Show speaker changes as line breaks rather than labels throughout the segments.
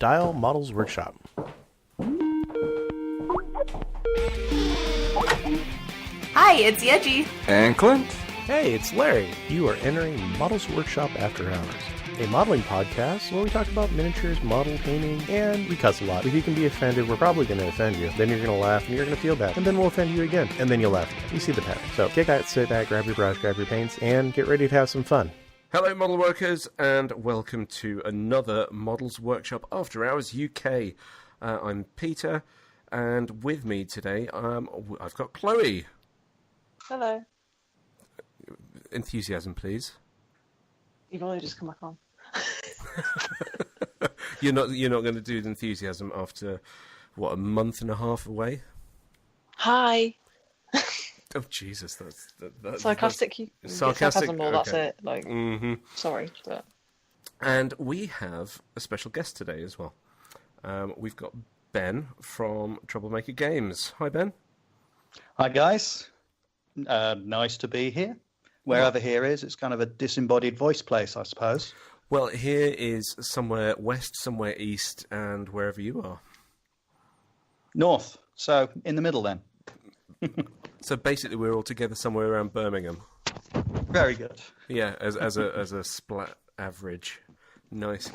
Dial Models Workshop.
Hi, it's Yeji.
And Clint.
Hey, it's Larry. You are entering Models Workshop After Hours, a modeling podcast where we talk about miniatures, model painting, and we cuss a lot. If you can be offended, we're probably going to offend you. Then you're going to laugh, and you're going to feel bad. And then we'll offend you again, and then you'll laugh again. You see the pattern. So kick out, sit back, grab your brush, grab your paints, and get ready to have some fun.
Hello, model workers, and welcome to another Models Workshop After Hours UK. I'm Peter, and with me today, I've got Chloe.
Hello.
Enthusiasm, please.
You've only just come back on.
You're not going to do the enthusiasm after what, a month and a half away?
Hi.
Oh Jesus, that's
sarcastic. Sarcasm,
okay.
That's it. Like, sorry, but.
And we have a special guest today as well. We've got Ben from Troublemaker Games. Hi, Ben.
Hi, guys. Nice to be here. Wherever here is, it's kind of a disembodied voice place, I suppose.
Well, here is somewhere west, somewhere east, and wherever you are.
North. So, in the middle then.
So basically we're all together somewhere around Birmingham.
Very good.
Yeah, as a splat average. Nice.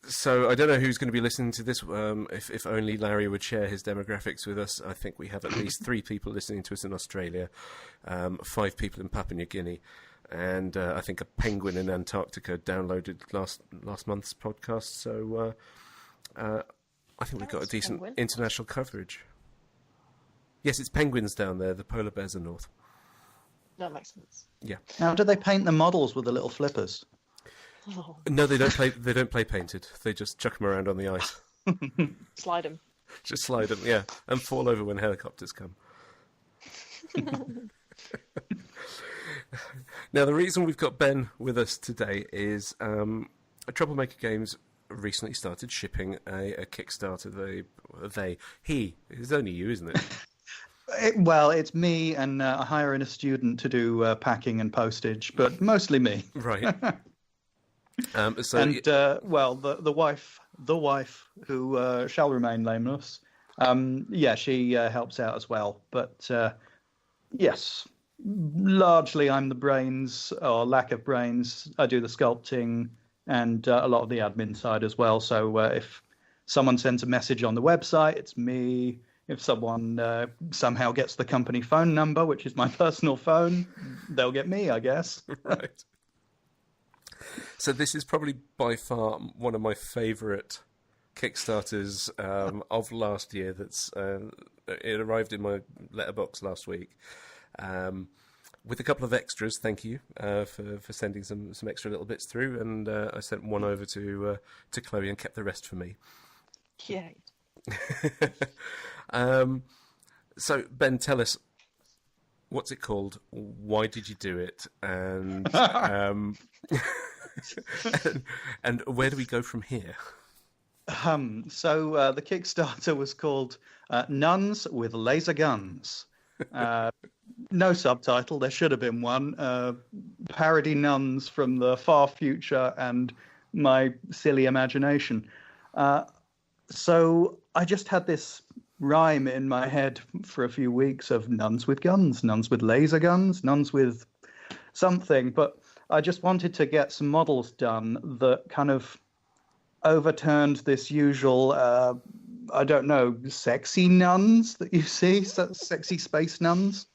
So I don't know who's going to be listening to this. If only Larry would share his demographics with us. I think we have at least 3 people listening to us in Australia, 5 people in Papua New Guinea, and I think a penguin in Antarctica downloaded last month's podcast. So I think we've got a decent international coverage. Yes, it's penguins down there. The polar bears are north.
That makes sense.
Yeah.
Now, do they paint the models with the little flippers?
Oh.
No, they don't play. They don't play painted. They just chuck them around on the ice.
Slide them.
Just slide them, yeah, and fall over when helicopters come. Now, the reason we've got Ben with us today is Troublemaker Games recently started shipping a Kickstarter. It's only you, isn't it?
Well, it's me, and I hire in a student to do packing and postage, but mostly me.
Right.
And the wife who shall remain nameless. She helps out as well. But yes, largely I'm the brains or lack of brains. I do the sculpting and a lot of the admin side as well. So if someone sends a message on the website, it's me. If someone somehow gets the company phone number, which is my personal phone, they'll get me, I guess.
Right. So this is probably by far one of my favourite Kickstarters of last year. It arrived in my letterbox last week with a couple of extras. Thank you for sending some extra little bits through, and I sent one over to Chloe and kept the rest for me.
Yeah.
So Ben, tell us, what's it called? Why did you do it? And and where do we go from here?
So the Kickstarter was called Nuns with Laser Guns. No subtitle. There should have been one. Parody nuns from the far future and my silly imagination. So I just had this rhyme in my head for a few weeks of nuns with guns, nuns with laser guns, nuns with something. But I just wanted to get some models done that kind of overturned this usual, sexy nuns that you see, sexy space nuns.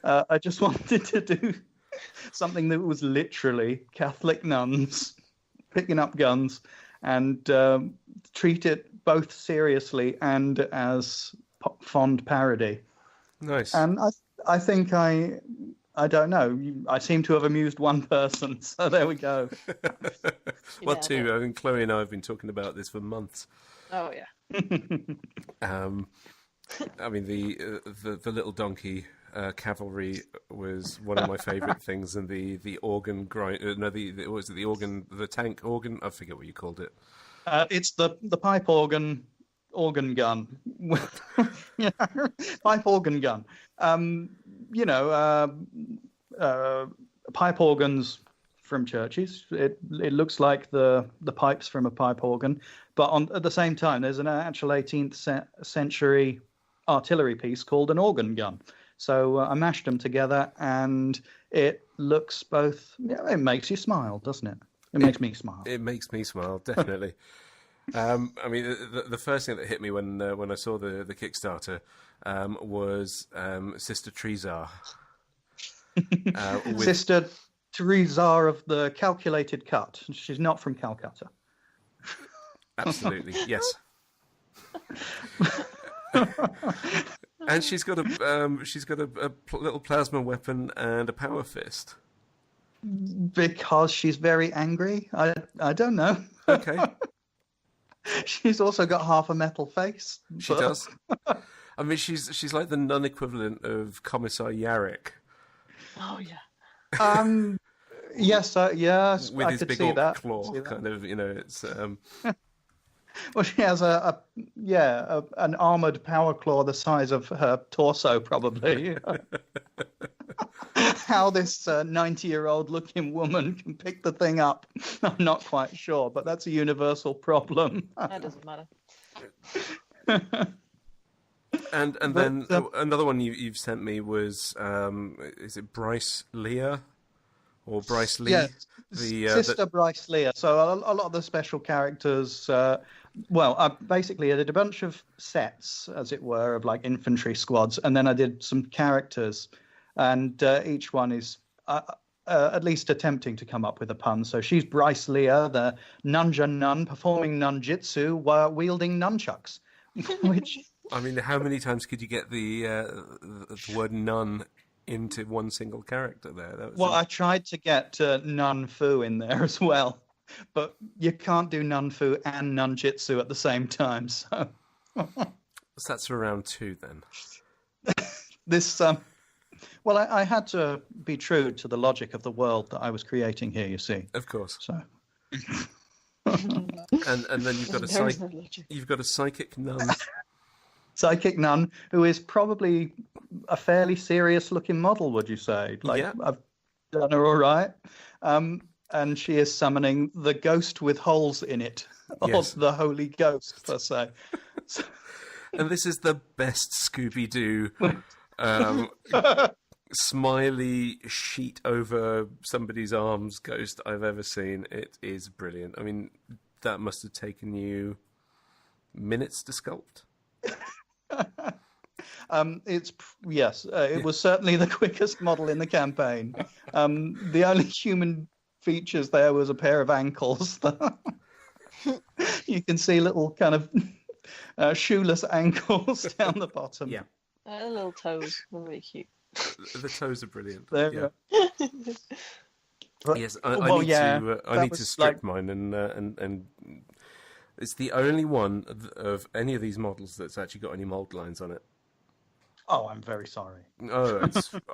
I just wanted to do something that was literally Catholic nuns picking up guns and treat it both seriously and as fond parody.
Nice.
And I think I don't know. I seem to have amused one person, so there we go.
Well, 2. I mean, Chloe and I have been talking about this for months.
Oh yeah.
I mean, the little donkey cavalry was one of my favourite things, and the organ grind. The tank organ? I forget what you called it.
It's the pipe organ gun. Yeah, pipe organ gun. Pipe organs from churches. It looks like the pipes from a pipe organ, but at the same time, there's an actual 18th century artillery piece called an organ gun. So I mashed them together, and it looks both. Yeah, it makes you smile, doesn't it? It makes me smile.
It makes me smile, definitely. I mean, the first thing that hit me when I saw the Kickstarter was Sister Trezar.
Sister Trezar of the Calculated Cut. She's not from Calcutta.
Absolutely, yes. And she's got a little plasma weapon and a power fist.
Because she's very angry. I don't know.
Okay.
She's also got half a metal face.
She does. I mean, she's like the nun equivalent of Commissar Yarrick.
Oh yeah.
Yes, yes.
With
I
his
could
big
see
orc
that.
claw, kind of. It's.
Well, she has an armored power claw the size of her torso, probably. How this 90-year-old looking woman can pick the thing up, I'm not quite sure, but that's a universal problem.
That doesn't matter.
And then another one you've sent me was is it Bryce Leah or Bryce Lee?
Yeah,
Sister
Bryce Leah. So a lot of the special characters. I basically did a bunch of sets, as it were, of like infantry squads, and then I did some characters, and each one is at least attempting to come up with a pun. So she's Bryce Leah, the Nunja nun performing nunjitsu while wielding nunchucks, which.
I mean, how many times could you get the word nun into one single character there?
I tried to get nun fu in there as well, but you can't do nun fu and nunjitsu at the same time. So
that's for round 2 then.
This, I had to be true to the logic of the world that I was creating here. You see,
of course.
So.
and then you've got a psychic nun.
Psychic nun, who is probably a fairly serious-looking model, would you say?
Yeah.
I've done her all right. And she is summoning the ghost with holes in it,
yes.
or the Holy Ghost, per se.
And this is the best Scooby-Doo smiley sheet over somebody's arms ghost I've ever seen. It is brilliant. I mean, that must have taken you minutes to sculpt. It was certainly the quickest model in the campaign. The only human features there was a pair of ankles. You can see little kind of shoeless ankles down the bottom. Yeah,
Little toes were really cute.
The toes are brilliant.
There
Yes, I need to strip mine and. It's the only one of any of these models that's actually got any mold lines on it.
Oh, I'm very sorry.
Oh,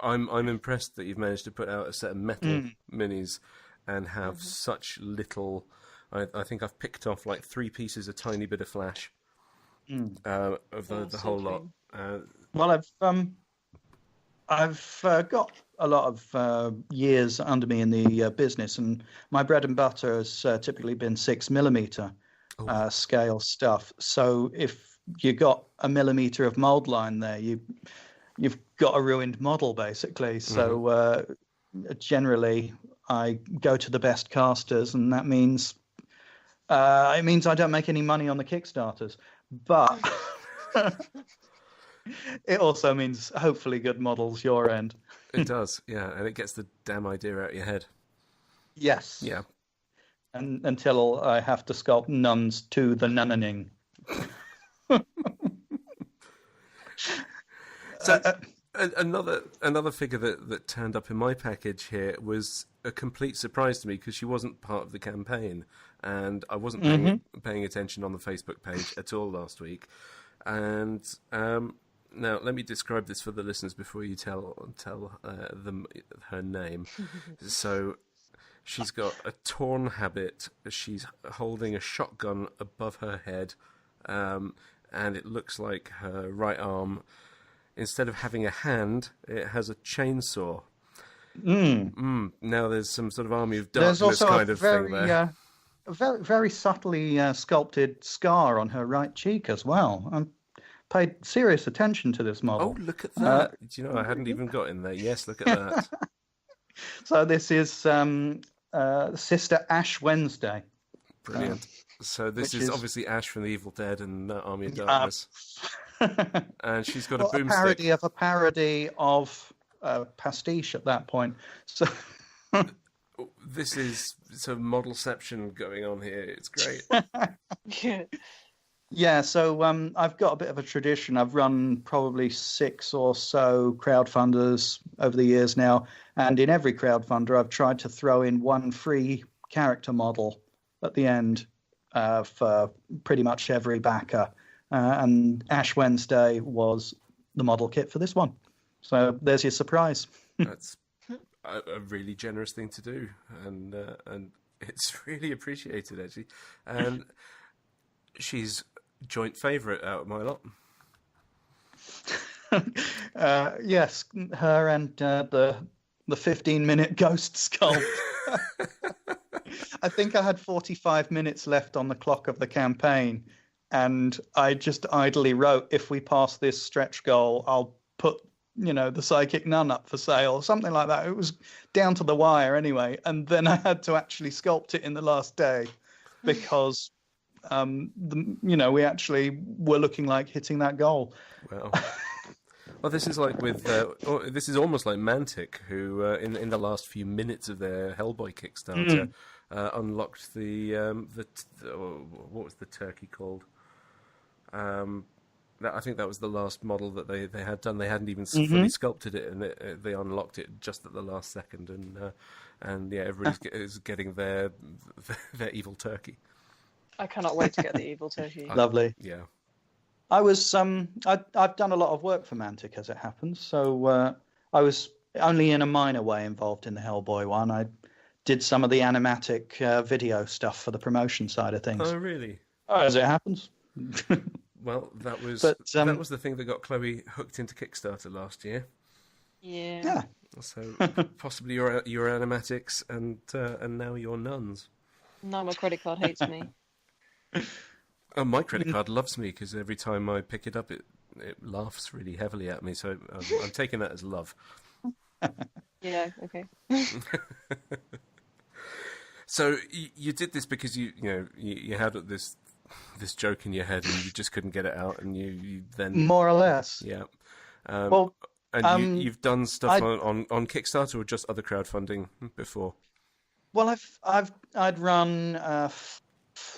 I'm impressed that you've managed to put out a set of metal minis and have such little. I think I've picked off like 3 pieces, a tiny bit of flash of the whole lot.
Well, I've got a lot of years under me in the business, and my bread and butter has typically been 6mm. Scale stuff. So if you got a millimeter of mold line there, you've got a ruined model basically. So generally, I go to the best casters, and that means it means I don't make any money on the Kickstarters, but it also means hopefully good models your end.
It does, yeah, and it gets the damn idea out of your head.
Yes.
Yeah.
And until I have to sculpt nuns to the nunnening.
So another figure that turned up in my package here was a complete surprise to me because she wasn't part of the campaign, and I wasn't paying attention on the Facebook page at all last week. And now let me describe this for the listeners before you tell them her name. So. She's got a torn habit. She's holding a shotgun above her head, and it looks like her right arm, instead of having a hand, it has a chainsaw. Now there's some sort of army of
There's
darkness
also
kind
a
of thing there.
a very, very subtly sculpted scar on her right cheek as well. I paid serious attention to this model.
Oh, look at that! Do you know, I hadn't even got in there. Yes, look at that.
So this is Sister Ash Wednesday.
Brilliant. So this
which
is
is-
obviously Ash from the Evil Dead and Army of Darkness. And she's got a
Well, a
boomstick.
parody of a parody of pastiche at that point. So
This is some modelception going on here. It's great.
Yeah.
yeah, so I've got a bit of a tradition. I've run probably 6 or so crowdfunders over the years now, and in every crowdfunder, I've tried to throw in one free character model at the end for pretty much every backer. And Ash Wednesday was the model kit for this one. So there's your surprise.
That's a really generous thing to do, and it's really appreciated actually. And she's joint favourite out of my lot.
Yes, her and the 15-minute ghost sculpt. I think I had 45 minutes left on the clock of the campaign, and I just idly wrote, if we pass this stretch goal, I'll put, the psychic nun up for sale, something like that. It was down to the wire anyway, and then I had to actually sculpt it in the last day because, we actually were looking like hitting that goal.
Well, this is like with this is almost like Mantic, who in the last few minutes of their Hellboy Kickstarter unlocked the what was the turkey called? I think that was the last model that they had done. They hadn't even fully sculpted it, and they unlocked it just at the last second. And yeah, everybody's is getting their evil turkey.
I cannot wait to get the evil turkey.
Lovely.
Yeah.
I was I've done a lot of work for Mantic as it happens, so I was only in a minor way involved in the Hellboy one. I did some of the animatic video stuff for the promotion side of things.
Oh, really?
As it happens.
Well, that was
But,
that was the thing that got Chloe hooked into Kickstarter last year.
Yeah.
So possibly your animatics and now your nuns.
Now my credit card hates me.
Oh, my credit card loves me because every time I pick it up, it laughs really heavily at me. So I'm taking that as love.
Yeah. Okay.
So you did this because you had this joke in your head and you just couldn't get it out, and you then
More or less.
yeah.
Well,
and you've done stuff on Kickstarter or just other crowdfunding before?
Well, I'd run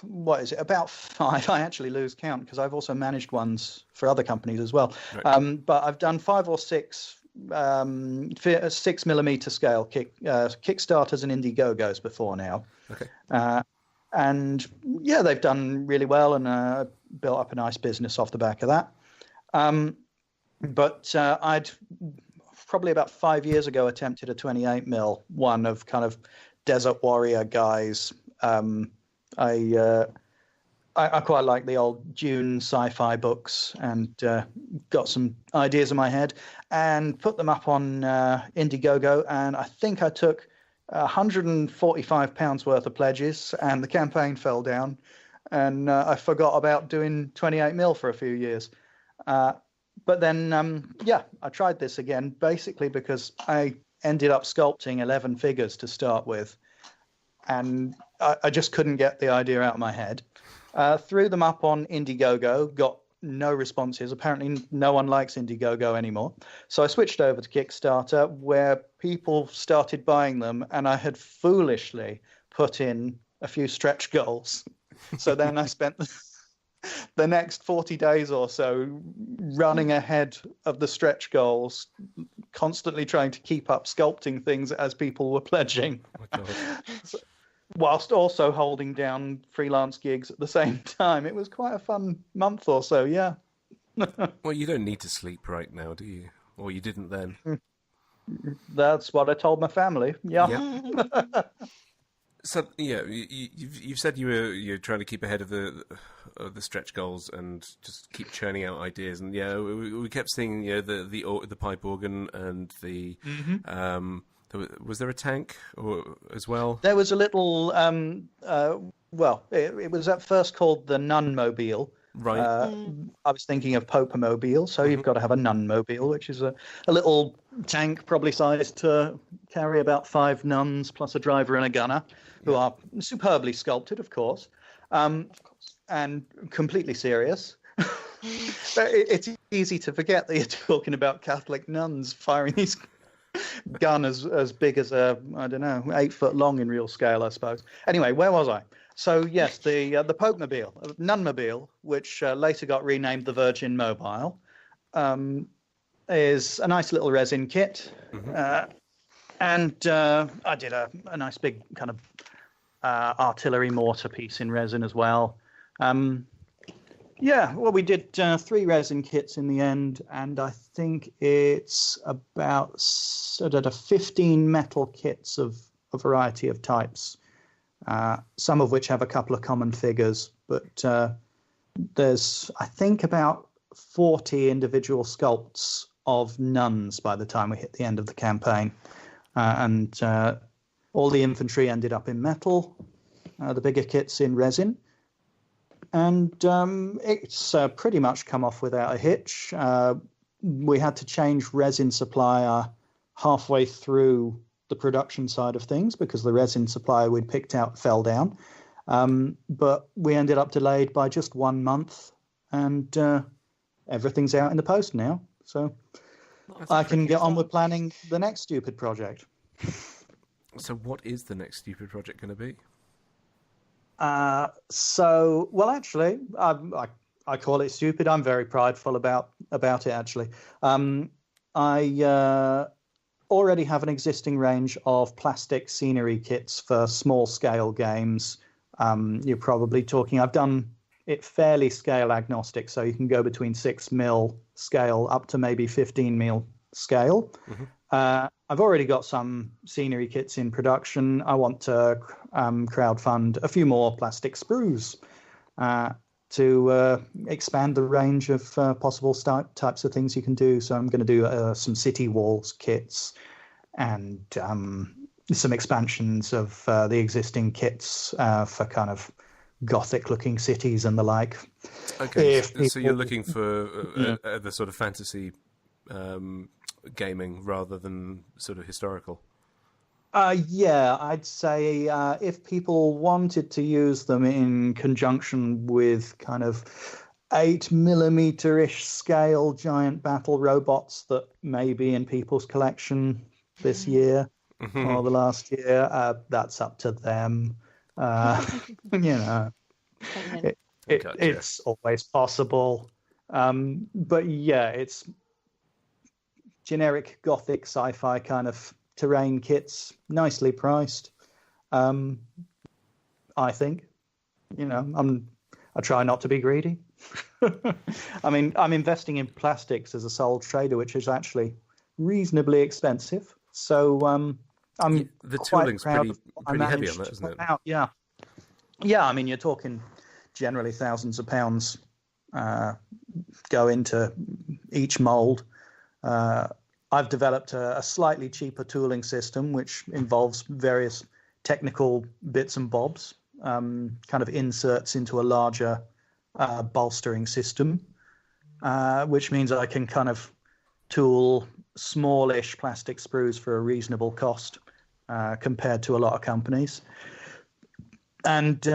what is it, about 5? I actually lose count because I've also managed ones for other companies as well. Right. But I've done 5 or 6 6mm scale Kickstarters and Indiegogos before now.
Okay.
And yeah, they've done really well and built up a nice business off the back of that. But I'd probably about 5 years ago attempted a 28mm one of kind of Desert Warrior guys. I quite like the old Dune sci-fi books and got some ideas in my head and put them up on Indiegogo, and I think I took £145 worth of pledges, and the campaign fell down, and I forgot about doing 28mm for a few years. But then, I tried this again, basically because I ended up sculpting 11 figures to start with, and I just couldn't get the idea out of my head. Threw them up on Indiegogo, got no responses. Apparently no one likes Indiegogo anymore. So I switched over to Kickstarter, where people started buying them, and I had foolishly put in a few stretch goals. So then I spent the next 40 days or so running ahead of the stretch goals, constantly trying to keep up sculpting things as people were pledging.
Oh my God.
Whilst also holding down freelance gigs at the same time. It was quite a fun month or so, yeah.
Well, you don't need to sleep right now, do you? Or you didn't then?
That's what I told my family, yeah.
So yeah, you've said you're trying to keep ahead of the stretch goals and just keep churning out ideas, and yeah, we kept seeing the pipe organ and the Was there a tank as well?
There was a little. It was at first called the Nun-mobile.
Right.
I was thinking of Pope-mobile, so you've got to have a Nun-mobile, which is a little tank probably sized to carry about 5 nuns plus a driver and a gunner, who are superbly sculpted, of course, and completely serious. But it's easy to forget that you're talking about Catholic nuns firing these guns as big as 8 foot long in real scale, I suppose. Anyway, where was I? So yes, the Pope-mobile, Nun-mobile, which later got renamed the Virgin Mobile, is a nice little resin kit, and I did a nice big kind of artillery mortar piece in resin as well. We did 3 resin kits in the end, and I think it's about 15 metal kits of a variety of types. Some of which have a couple of common figures, but there's, I think, about 40 individual sculpts of nuns by the time we hit the end of the campaign. And all the infantry ended up in metal, the bigger kits in resin. And it's pretty much come off without a hitch. We had to change resin supplier halfway through the production side of things because the resin supplier we'd picked out fell down. But we ended up delayed by just 1 month, and everything's out in the post now. So I can get on with planning the next stupid project.
So what is the next stupid project going to be?
Actually, I call it stupid. I'm very prideful about it, actually. I already have an existing range of plastic scenery kits for small-scale games. You're probably talking... I've done it fairly scale agnostic, so you can go between 6 mil scale up to maybe 15 mil scale. I've already got some scenery kits in production. I want to crowdfund a few more plastic sprues to expand the range of possible types of things you can do. So I'm going to do some city walls kits and some expansions of the existing kits for kind of Gothic-looking cities and the like.
Okay, so you're looking for the sort of fantasy gaming rather than sort of historical? I'd say if people wanted to use them in conjunction with kind of 8mm-ish scale giant battle robots that may be in people's collection this year or the last year, that's up to them. It's always possible. But yeah, it's generic Gothic sci-fi kind of terrain kits, nicely priced. I think, I try not to be greedy. I mean, I'm investing in plastics as a sole trader, which is actually reasonably expensive. So the tooling's pretty heavy on that, isn't it?
Yeah. I mean, you're talking generally thousands of pounds go into each mold. I've developed a slightly cheaper tooling system, which involves various technical bits and bobs, kind of inserts into a larger bolstering system, which means I can kind of tool smallish plastic sprues for a reasonable cost compared to a lot of companies. And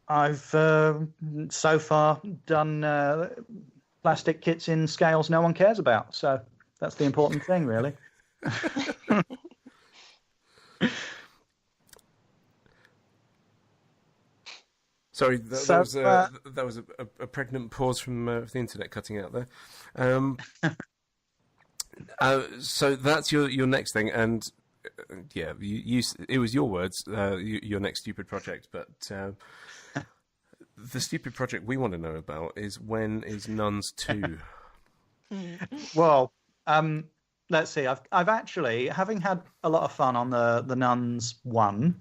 I've so far done plastic kits in scales no one cares about. So that's the important thing, really.
Sorry, that was a pregnant pause from the internet cutting out there. So that's your next thing, and it was your words, your next stupid project. But the stupid project we want to know about is, when is Nuns 2?
Well, let's see. I've actually, having had a lot of fun on the Nuns 1.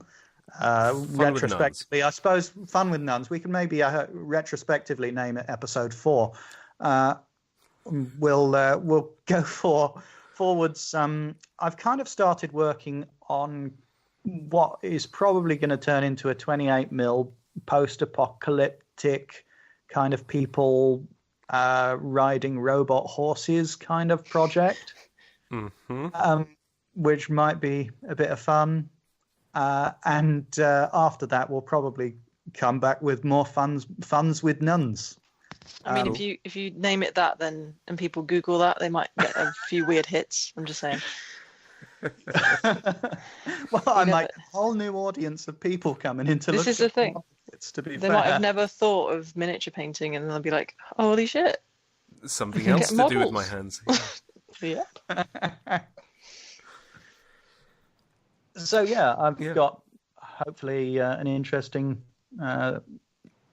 Retrospectively, I suppose, fun with nuns. We can maybe retrospectively name it episode 4. We'll go for forwards, I've kind of started working on what is probably going to turn into a 28mm post-apocalyptic kind of people riding robot horses kind of project, which might be a bit of fun. And after that, we'll probably come back with more funs with nuns.
I mean, if you name it that, then and people Google that, they might get a few weird hits. I'm just saying.
Well, I might a whole new audience of people coming into.
This is the thing.
It's to be
they
fair.
Might have never thought of miniature painting, and they'll be like, "Holy shit!"
Something else to do with my hands.
Yeah.
So yeah, I've got hopefully an interesting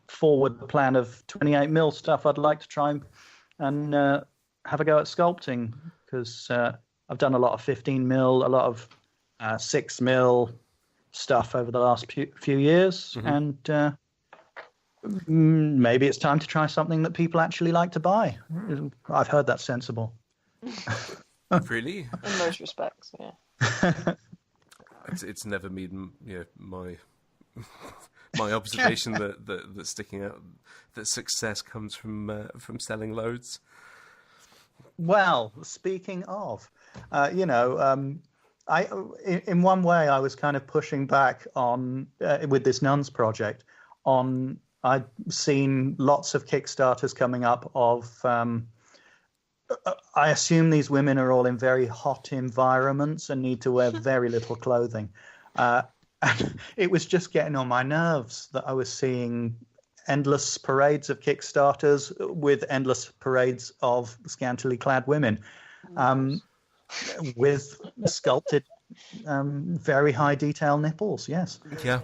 forward plan of 28mm stuff. I'd like to try and have a go at sculpting, because I've done a lot of 15mm, a lot of 6mm stuff over the last few years, and maybe it's time to try something that people actually like to buy. I've heard that's sensible.
Really?
In most respects, yeah.
It's never been my observation that sticking out that success comes from selling loads.
Well, speaking of, in one way I was kind of pushing back on with this Nuns project. I'd seen lots of Kickstarters coming up of. I assume these women are all in very hot environments and need to wear very little clothing. And it was just getting on my nerves that I was seeing endless parades of Kickstarters with endless parades of scantily clad women with sculpted, very high detail nipples. Yes.
Yeah.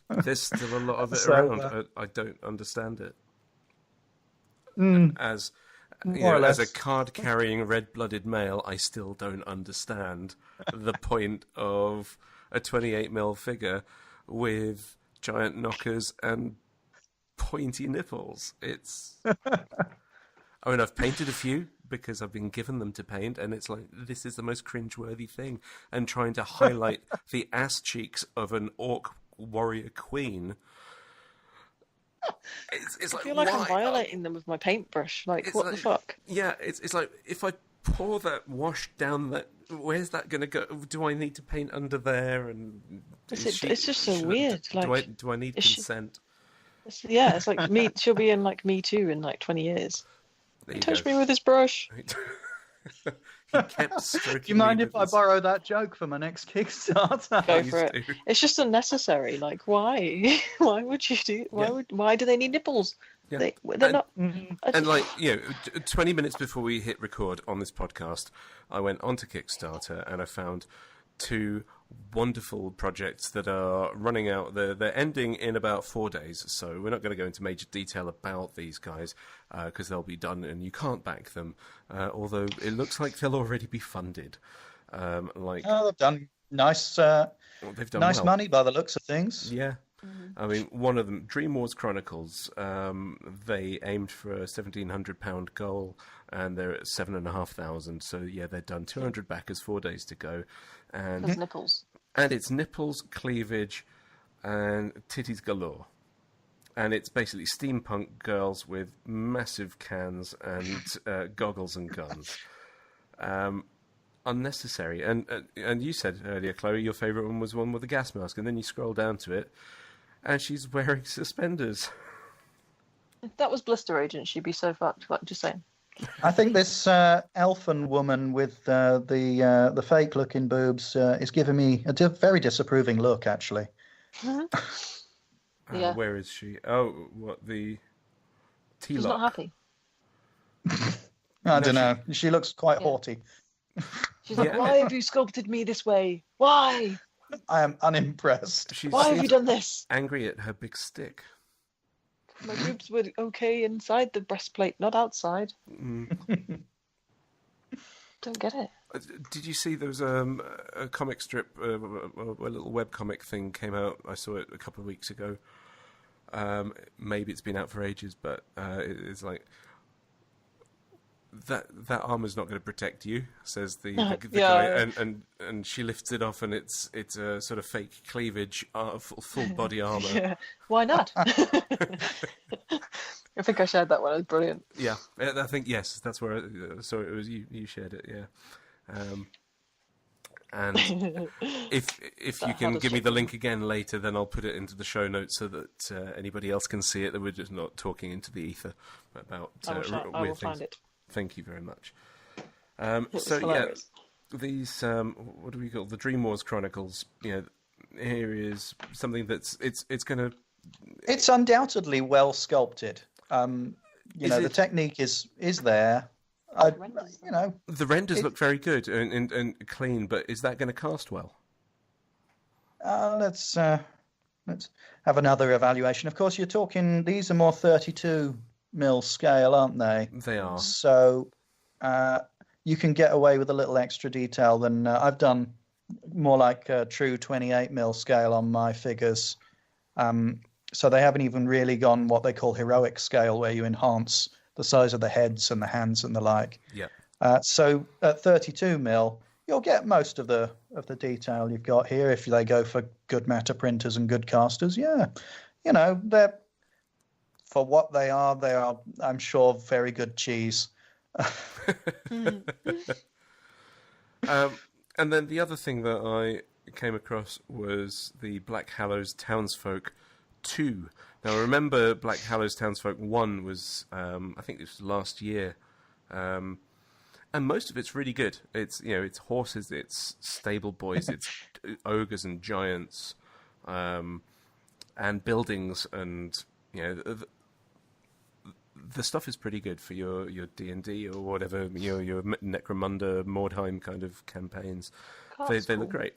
There's still a lot of it around. I don't understand it. As a card-carrying red-blooded male, I still don't understand the point of a 28mm figure with giant knockers and pointy nipples. I've painted a few because I've been given them to paint, and it's like, this is the most cringeworthy thing. And trying to highlight the ass cheeks of an orc warrior queen. It's
I
like,
feel like
why?
I'm violating them with my paintbrush. Like, what the fuck?
Yeah, it's like, if I pour that wash down that, where's that going to go? Do I need to paint under there? And
It's just so weird. Like,
do I need consent?
It's like me. She'll be in like Me Too in like 20 years. Touch me with his brush.
He kept stroking.
Do you mind if I borrow that joke for my next Kickstarter?
Go for it. It's just unnecessary. Like, why? Why would you do? Why do they need nipples?
Yeah.
They're not.
And 20 minutes before we hit record on this podcast, I went onto Kickstarter and I found two wonderful projects that are running out. They're ending in about 4 days, so we're not going to go into major detail about these guys because they'll be done and you can't back them. Although it looks like they'll already be funded. They've
done nice.
They've done
nice
well.
money by the looks of things.
Yeah. I mean, one of them, Dream Wars Chronicles, they aimed for a £1,700 goal, and they're at 7,500. So yeah, they're done. 200 backers, 4 days to go, and
There's nipples.
And it's nipples, cleavage, and titties galore. And it's basically steampunk girls with massive cans and goggles and guns. Unnecessary. And you said earlier, Chloe, your favourite one was one with a gas mask, and then you scroll down to it, and she's wearing suspenders.
If that was Blister Agent, she'd be so fucked. Like, just saying.
I think this elfin woman with the fake-looking boobs is giving me a very disapproving look, actually.
Yeah.
Where is she? Oh, what, the T-lock?
She's not happy.
I don't know. She looks quite haughty.
She's like, why have you sculpted me this way? Why?
I am unimpressed.
Why have you done this?
Angry at her big stick.
My boobs were okay inside the breastplate, not outside. Don't get it.
Did you see there was a comic strip, a little webcomic thing came out? I saw it a couple of weeks ago. Maybe it's been out for ages, but it's like that armor's not going to protect you, says the
Yeah.
guy, and she lifts it off, and it's a sort of fake cleavage, full body armor.
Yeah. Why not? I think I shared that one. It was brilliant.
Yeah, I think yes, that's where. Sorry, it was you shared it. Yeah. And if you can give me the link again later, then I'll put it into the show notes so that anybody else can see it. That we're just not talking into the ether about
I will
weird things.
find it.
Thank you very much.
So hilarious.
These what do we call the Dream Wars Chronicles? Here is something that's it's going to.
It's undoubtedly well sculpted. The technique is there.
The renders look very good and clean, but is that going to cast well?
Let's have another evaluation. Of course, you're talking. These are more 32mm scale, aren't they?
They are.
So you can get away with a little extra detail than I've done. More like true 28mm scale on my figures. So they haven't even really gone what they call heroic scale, where you enhance the size of the heads and the hands and the like.
Yeah.
So at 32mm, you'll get most of the detail you've got here if they go for good matter printers and good casters. Yeah, they're for what they are, I'm sure, very good cheese.
And then the other thing that I came across was the Black Hallows Townsfolk 2. Now, remember, Black Hallows Townsfolk 1 was, I think it was last year, and most of it's really good. It's it's horses, it's stable boys, it's ogres and giants, and buildings, and the stuff is pretty good for your D&D or whatever your Necromunda, Mordheim kind of campaigns. They look great,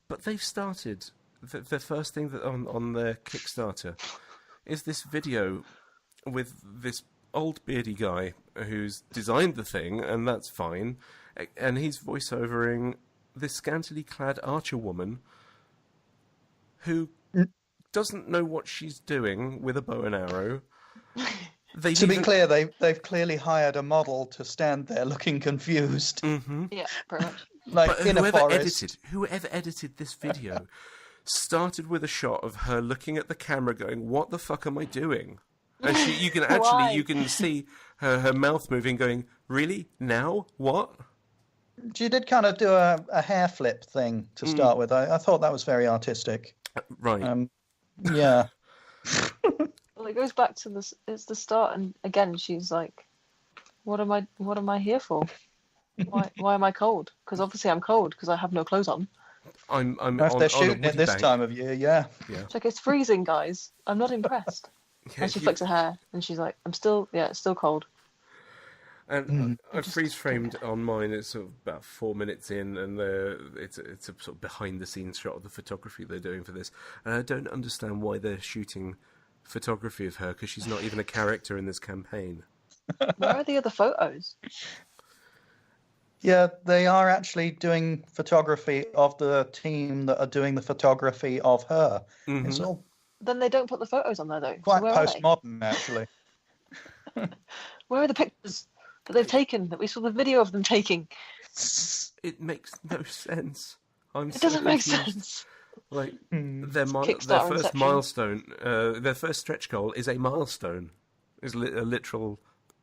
but they've started. The first thing that on their Kickstarter is this video with this old beardy guy who's designed the thing, and that's fine, and he's voiceovering this scantily clad archer woman who doesn't know what she's doing with a bow and arrow.
To be clear, they've clearly hired a model to stand there looking confused.
Mm-hmm.
Yeah, pretty much.
Like in a forest.
Whoever edited this video started with a shot of her looking at the camera going, "What the fuck am I doing?" And you can see her mouth moving, going, "Really? Now? What?"
She did kind of do a hair flip thing to start with. I thought that was very artistic.
Right.
Yeah.
Well, it goes back to this. It's the start, and again, she's like, "What am I here for? Why am I cold? Because obviously I'm cold because I have no clothes on."
If they're shooting it this time of year, yeah.
It's like, it's freezing, guys. I'm not impressed.
Yeah,
and she flicks her hair, and she's like, it's still cold.
And I freeze framed on mine. It's sort of about 4 minutes in, and it's a sort of behind the scenes shot of the photography they're doing for this. And I don't understand why they're shooting photography of her, because she's not even a character in this campaign.
Where are the other photos?
Yeah, they are actually doing photography of the team that are doing the photography of her. Mm-hmm. It's all
Then they don't put the photos on there, though.
quite postmodern, actually.
Where are the pictures that they've taken, that we saw the video of them taking?
It makes no sense.
It doesn't make sense.
Like, their first milestone, their first stretch goal is a milestone. Is a literal...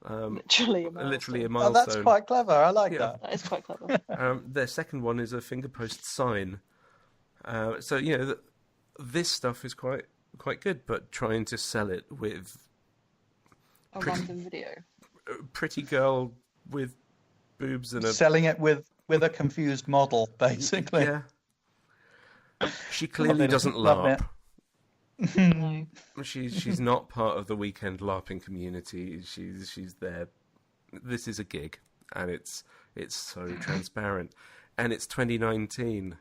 literally a milestone.
Oh, that's quite clever. I like that.
That is quite clever.
Their second one is a finger post sign. So this stuff is quite good, but trying to sell it with
a random video.
Pretty girl with boobs and
selling it with a confused model, basically.
Yeah. She clearly doesn't LARP.
No.
She's not part of the weekend LARPing community. She's there. This is a gig, and it's so transparent, and it's 2019.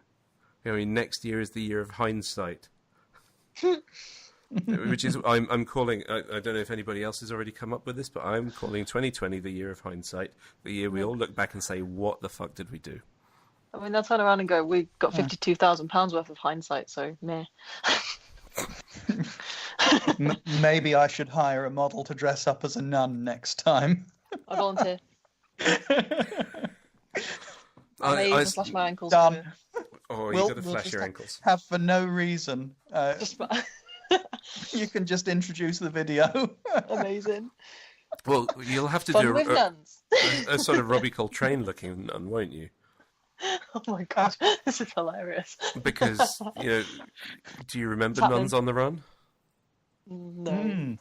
Next year is the year of hindsight, which is I'm calling. I don't know if anybody else has already come up with this, but I'm calling 2020 the year of hindsight, the year we all look back and say, "What the fuck did we do?"
I mean, they'll turn around and go, "We got £52,000 worth of hindsight, so meh."
Maybe I should hire a model to dress up as a nun next time.
I volunteer. I even flash my ankles.
Done.
Oh, you got to flash your ankles.
Have for no reason.
Just
You can just introduce the video.
amazing.
Well, you'll have to
Fun
do
with nuns.
a sort of Robbie Coltrane looking nun, won't you?
Oh my god, this is hilarious.
Because, do you remember Nuns on the Run?
No.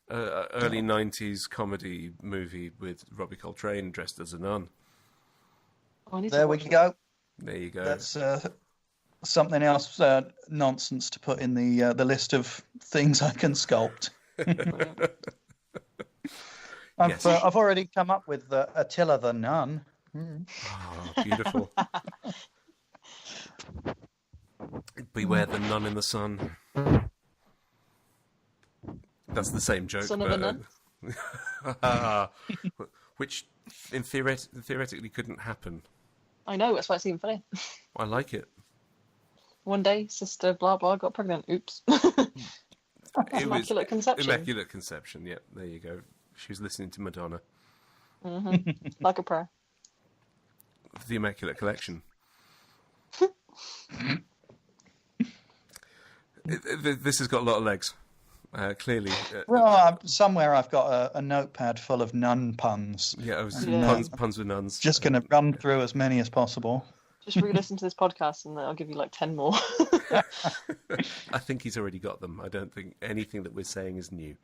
Early 90s comedy movie with Robbie Coltrane dressed as a nun.
Oh, I need to
There we
watch
go.
There you go.
That's something else nonsense to put in the list of things I can sculpt.
Yes.
I've already come up with Attila the Nun.
Oh, beautiful. Beware the nun in the sun. That's the same joke.
Son of a nun?
Which theoretically couldn't happen.
I know, that's why it's even funny.
I like it.
One day, sister blah blah got pregnant. Oops. Immaculate conception.
Immaculate conception, yeah, there you go. She was listening to Madonna.
Mm-hmm. Like a prayer.
The Immaculate Collection. This has got a lot of legs, clearly.
Well, somewhere I've got a notepad full of nun puns.
Yeah, puns with nuns.
Just going to run through as many as possible.
Just re-listen to this podcast and I'll give you like 10 more.
I think he's already got them. I don't think anything that we're saying is new.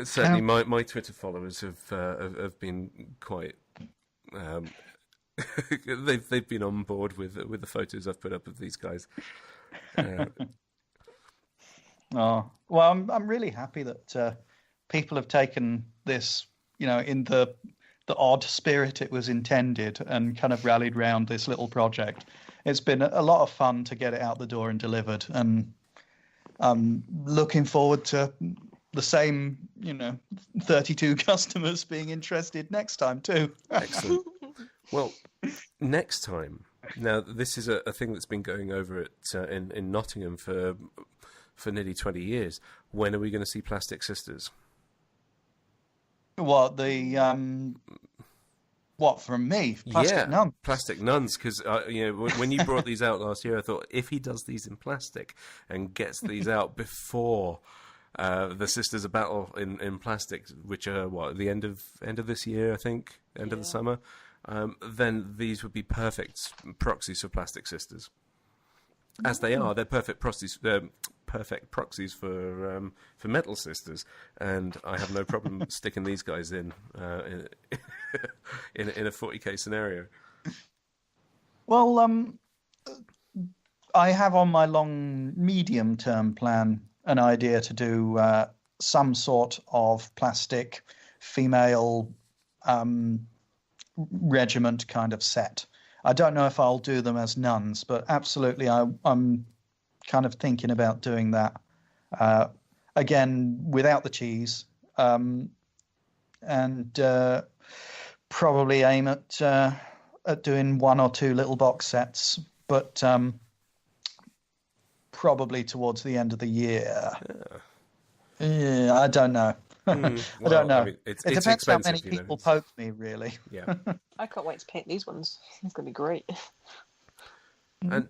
Certainly, my Twitter followers have been quite. They've been on board with the photos I've put up of these guys.
Oh well, I'm really happy that people have taken this, in the odd spirit it was intended, and kind of rallied round this little project. It's been a lot of fun to get it out the door and delivered, and I'm looking forward to the same, 32 customers being interested next time too.
Excellent. Well, next time. Now, this is a thing that's been going over in Nottingham for nearly 20 years. When are we going to see Plastic Sisters?
What from me? Plastic Nuns.
Plastic Nuns. Because when you brought these out last year, I thought if he does these in plastic and gets these out before the Sisters of Battle in plastic, which are the end of this year, I think, end of the summer. Then these would be perfect proxies for Plastic Sisters, as they are. They're perfect proxies. Perfect proxies for Metal Sisters, and I have no problem sticking these guys in a 40k scenario.
Well, I have on my medium-term plan an idea to do some sort of plastic female regiment kind of set. I don't know if I'll do them as nuns, but absolutely I'm kind of thinking about doing that. Again, without the cheese, and probably aim at doing one or two little box sets, but probably towards the end of the year. Yeah, I don't know. I don't know. I mean, it depends how many people poke me, really.
Yeah.
I can't wait to paint these ones. It's going to be great.
And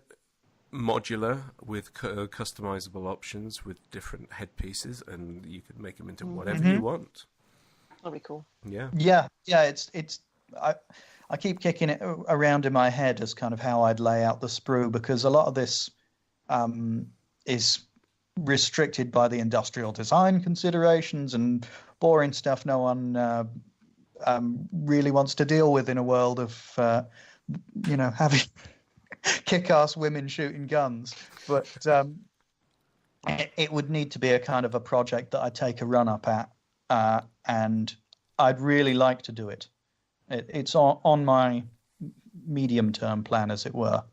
modular with customizable options with different headpieces, and you could make them into whatever you want.
That'll be cool.
Yeah.
Yeah. It's. I keep kicking it around in my head as kind of how I'd lay out the sprue, because a lot of this is restricted by the industrial design considerations and boring stuff no one really wants to deal with in a world of having kick-ass women shooting guns. But it would need to be a kind of a project that I take a run up at, and I'd really like to do it. It's on my medium-term plan, as it were.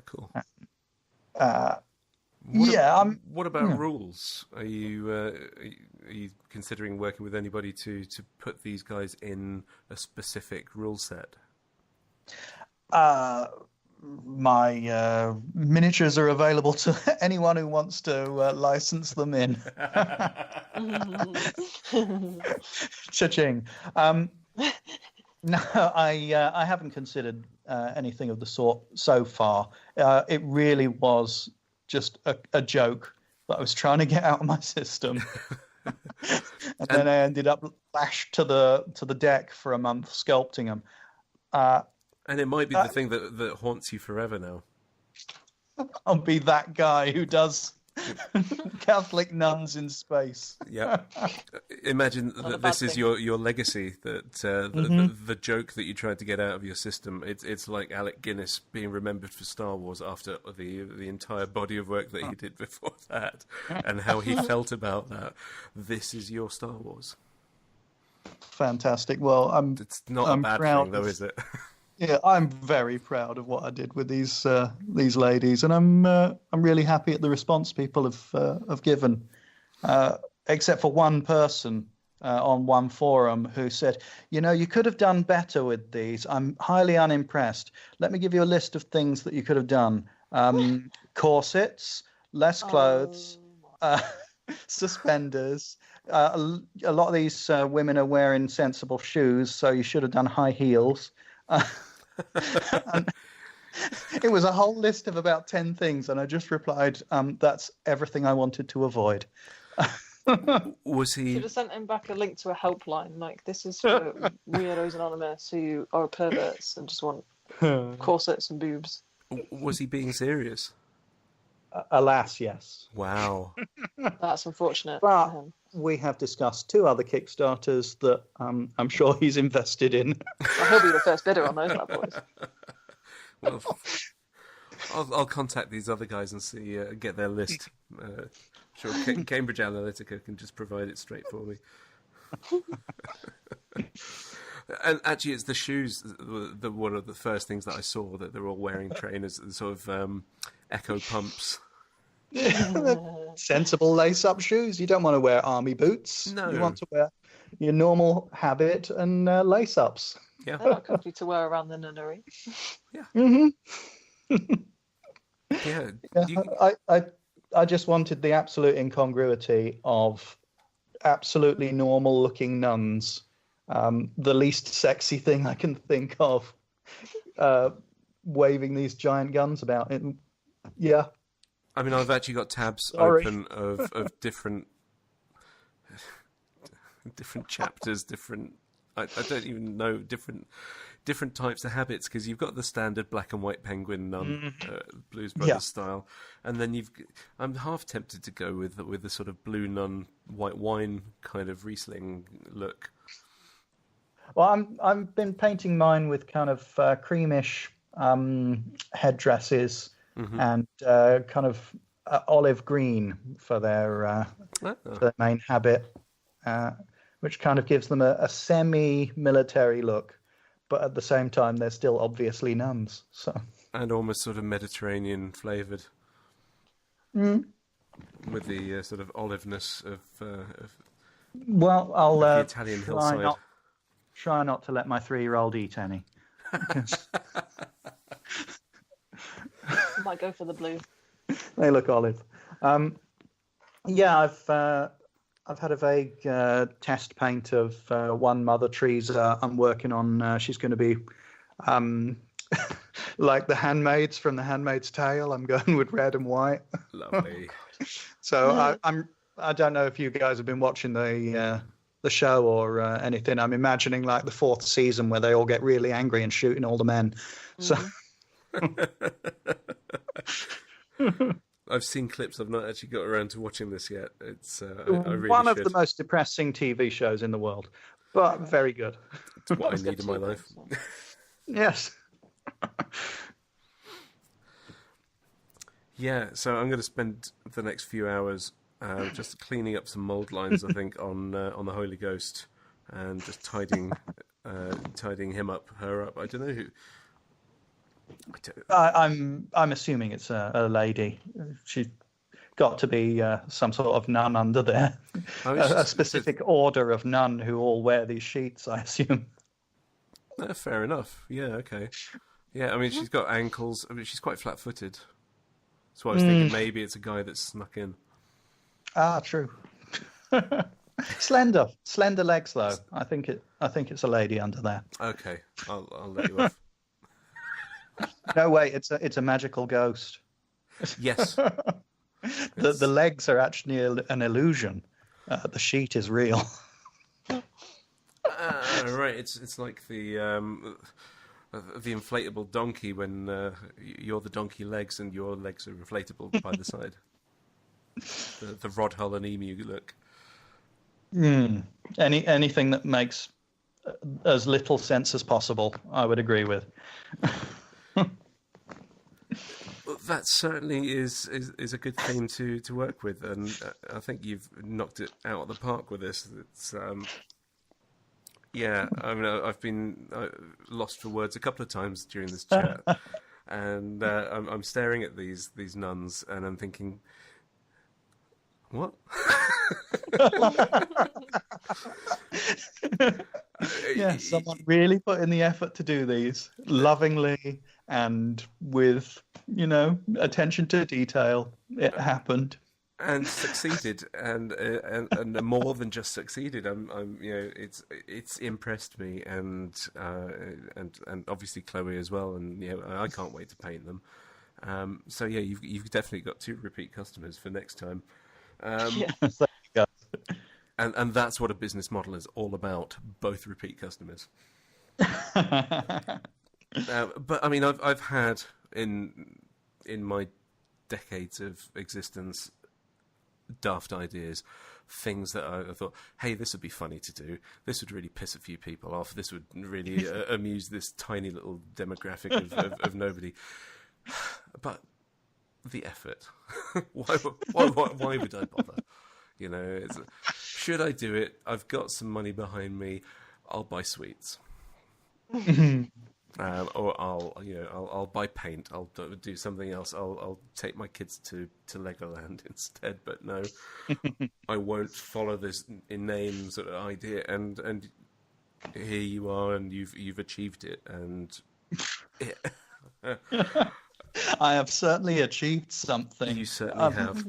Cool. What about rules? Are you considering working with anybody to put these guys in a specific rule set?
my miniatures are available to anyone who wants to license them in. Cha-ching. No, I haven't considered anything of the sort so far. It really was just a joke that I was trying to get out of my system. and then I ended up lashed to the deck for a month sculpting them.
And it might be the thing that haunts you forever now.
I'll be that guy who does Catholic nuns in space.
Yeah. Imagine that this is your legacy, that the joke that you tried to get out of your system. It's like Alec Guinness being remembered for Star Wars after the entire body of work that he did before that, and how he felt about that. This is your Star Wars.
Fantastic. Well,
it's not a bad thing, though, is it?
Yeah, I'm very proud of what I did with these ladies, and I'm really happy at the response people have given, except for one person on one forum who said, you could have done better with these. I'm highly unimpressed. Let me give you a list of things that you could have done: corsets, less clothes, suspenders. A lot of these women are wearing sensible shoes, so you should have done high heels. And it was a whole list of about 10 things, and I just replied, that's everything I wanted to avoid.
Was he?
Should have sent him back a link to a helpline, like, this is for Weirdos Anonymous who are perverts and just want corsets and boobs.
Was he being serious?
Alas, yes.
Wow.
That's unfortunate
But
for him.
we have discussed 2 other Kickstarters that I'm sure he's invested in.
Well, he'll be the first bidder on those bad boys.
Well, I'll contact these other guys and see, get their list. Sure, Cambridge Analytica can just provide it straight for me. And actually, it's the shoes. One of the first things that I saw, that they're all wearing trainers, sort of echo pumps.
Sensible lace-up shoes. You don't want to wear army boots.
No.
You want to wear your normal habit and lace-ups.
Yeah.
They're not comfy to wear around the nunnery.
Yeah.
Mm-hmm.
Yeah.
I just wanted the absolute incongruity of absolutely normal-looking nuns. The least sexy thing I can think of, waving these giant guns about. Yeah.
I mean, I've actually got tabs
Sorry.
open of different chapters, I don't even know, different types of habits, because you've got the standard black and white penguin nun, Blues Brothers style, and then I'm half tempted to go with the sort of blue nun, white wine kind of Riesling look.
Well, I've been painting mine with kind of creamish headdresses and kind of olive green for their main habit, which kind of gives them a semi-military look, but at the same time they're still obviously nuns. So
And almost sort of Mediterranean flavoured, with the sort of oliveness of
well, I'll
the Italian hillside.
Try not to let my 3-year-old eat any.
Might go for the blue.
They look olive. Yeah, I've had a vague test paint of one Mother Teresa I'm working on. She's going to be like the handmaids from The Handmaid's Tale. I'm going with red and white.
Lovely.
So I don't know if you guys have been watching the show or anything. I'm imagining like the 4th season where they all get really angry and shooting all the men. So
I've seen clips. I've not actually got around to watching this yet. It's I really
one
should.
of the most depressing TV shows in the world, but very good.
It's what I need in my life.
Yes.
Yeah, so I'm going to spend the next few hours just cleaning up some mould lines, I think, on the Holy Ghost, and just tidying him up, her up. I don't know who.
I'm assuming it's a lady. She's got to be some sort of nun under there. A specific order of nun who all wear these sheets, I assume.
Fair enough. Yeah, okay. Yeah, I mean, she's got ankles. I mean, she's quite flat-footed. So I was thinking maybe it's a guy that's snuck in.
Ah, true. Slender legs though. I think it's a lady under there.
Okay, I'll let you off.
No, wait, it's a magical ghost.
Yes.
The legs are actually an illusion. The sheet is real.
Right, it's like the inflatable donkey when you're the donkey legs and your legs are inflatable by the side. The Rod Hull and Emu look.
Anything that makes as little sense as possible, I would agree with.
That certainly is a good theme to work with, and I think you've knocked it out of the park with this. It's yeah, I mean, I've been lost for words a couple of times during this chat, and I'm staring at these nuns, and I'm thinking, what?
Yeah, someone really put in the effort to do these lovingly and with, attention to detail. It happened.
And succeeded, and more than just succeeded. It's impressed me, and obviously Chloe as well. And I can't wait to paint them. So yeah, you've definitely got 2 repeat customers for next time.
Yes, there you go.
And that's what a business model is all about. Both repeat customers. But I mean, I've had in my decades of existence daft ideas, things that I thought, hey, this would be funny to do. This would really piss a few people off. This would really amuse this tiny little demographic of nobody. But the effort. Why would I bother? Should I do it? I've got some money behind me. I'll buy sweets. Or I'll buy paint. I'll do something else. I'll take my kids to Legoland instead. But no, I won't follow this inane sort of idea. And here you are, and you've achieved it. And
I have certainly achieved something.
You certainly have.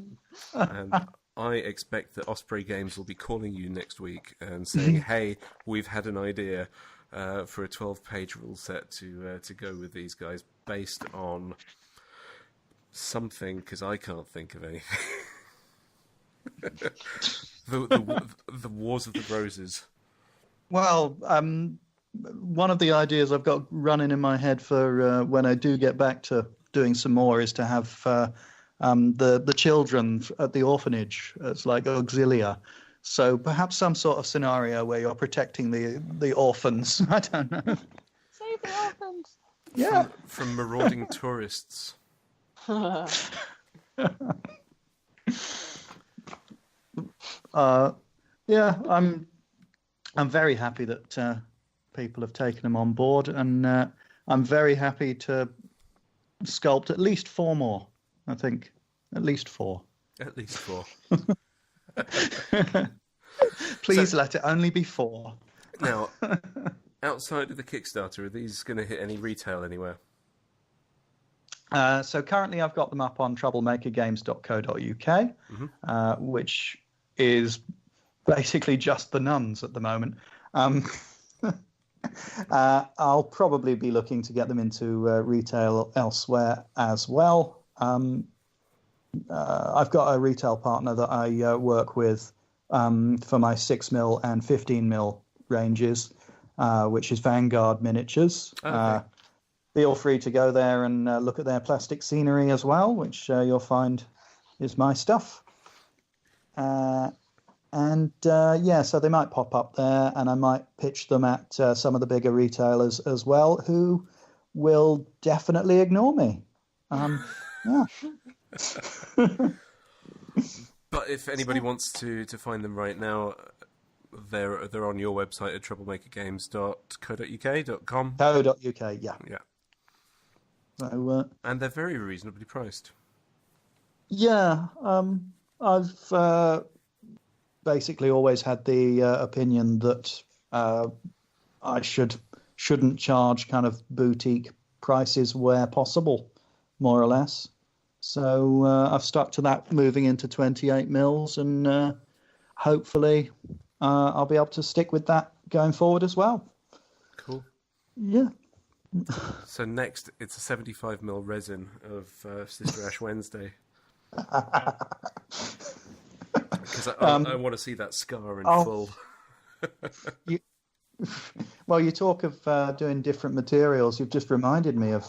And I expect that Osprey Games will be calling you next week and saying, "Hey, we've had an idea." For a 12-page rule set to go with these guys based on something, because I can't think of anything. the Wars of the Roses.
Well, one of the ideas I've got running in my head for when I do get back to doing some more is to have the children at the orphanage as like auxilia. So perhaps some sort of scenario where you're protecting the orphans. I don't know.
Save the orphans.
Yeah.
From marauding tourists.
Yeah, I'm very happy that people have taken them on board, and I'm very happy to sculpt at least 4 more. I think at least 4.
At least 4.
Please let it only be 4.
Now, outside of the Kickstarter, are these going to hit any retail anywhere?
So currently I've got them up on troublemakergames.co.uk, which is basically just the Nuns at the moment. I'll probably be looking to get them into retail elsewhere as well. I've got a retail partner that I work with for my 6mm and 15mm ranges, which is Vanguard Miniatures.
Okay.
Feel free to go there and look at their plastic scenery as well, which you'll find is my stuff. So they might pop up there, and I might pitch them at some of the bigger retailers as well, who will definitely ignore me. Yeah.
But if anybody wants to find them right now, they're on your website at troublemakergames.co.uk.com.
Co.uk, yeah.
Yeah.
So,
and they're very reasonably priced.
Yeah, I've basically always had the opinion that I shouldn't charge kind of boutique prices where possible, more or less. So I've stuck to that moving into 28 mils, and hopefully I'll be able to stick with that going forward as well.
Cool.
Yeah.
So next, it's a 75mm resin of Sister Ash Wednesday. Because I want to see that scar in full.
Well, you talk of doing different materials. You've just reminded me of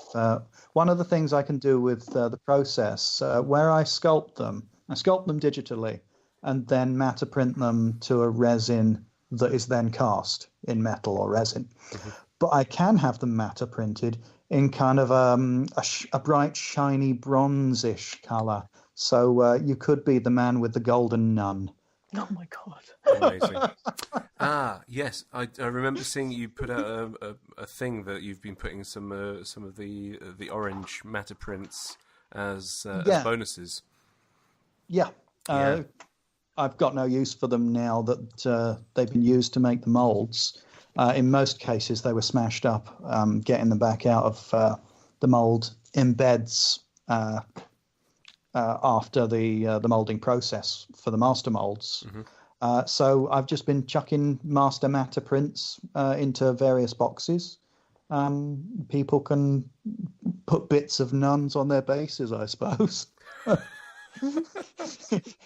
one of the things I can do with the process where I sculpt them digitally and then matter print them to a resin that is then cast in metal or resin. Mm-hmm. But I can have them matter printed in kind of a bright, shiny bronze-ish colour. So you could be the man with the golden nun.
Oh my god!
Amazing. Yes, I remember seeing you put out a thing that you've been putting some of the orange matter prints as bonuses.
Yeah. I've got no use for them now that they've been used to make the moulds. In most cases, they were smashed up. Getting them back out of the mould embeds after the moulding process for the master moulds. Mm-hmm. So I've just been chucking master matter prints into various boxes. People can put bits of nuns on their bases, I suppose.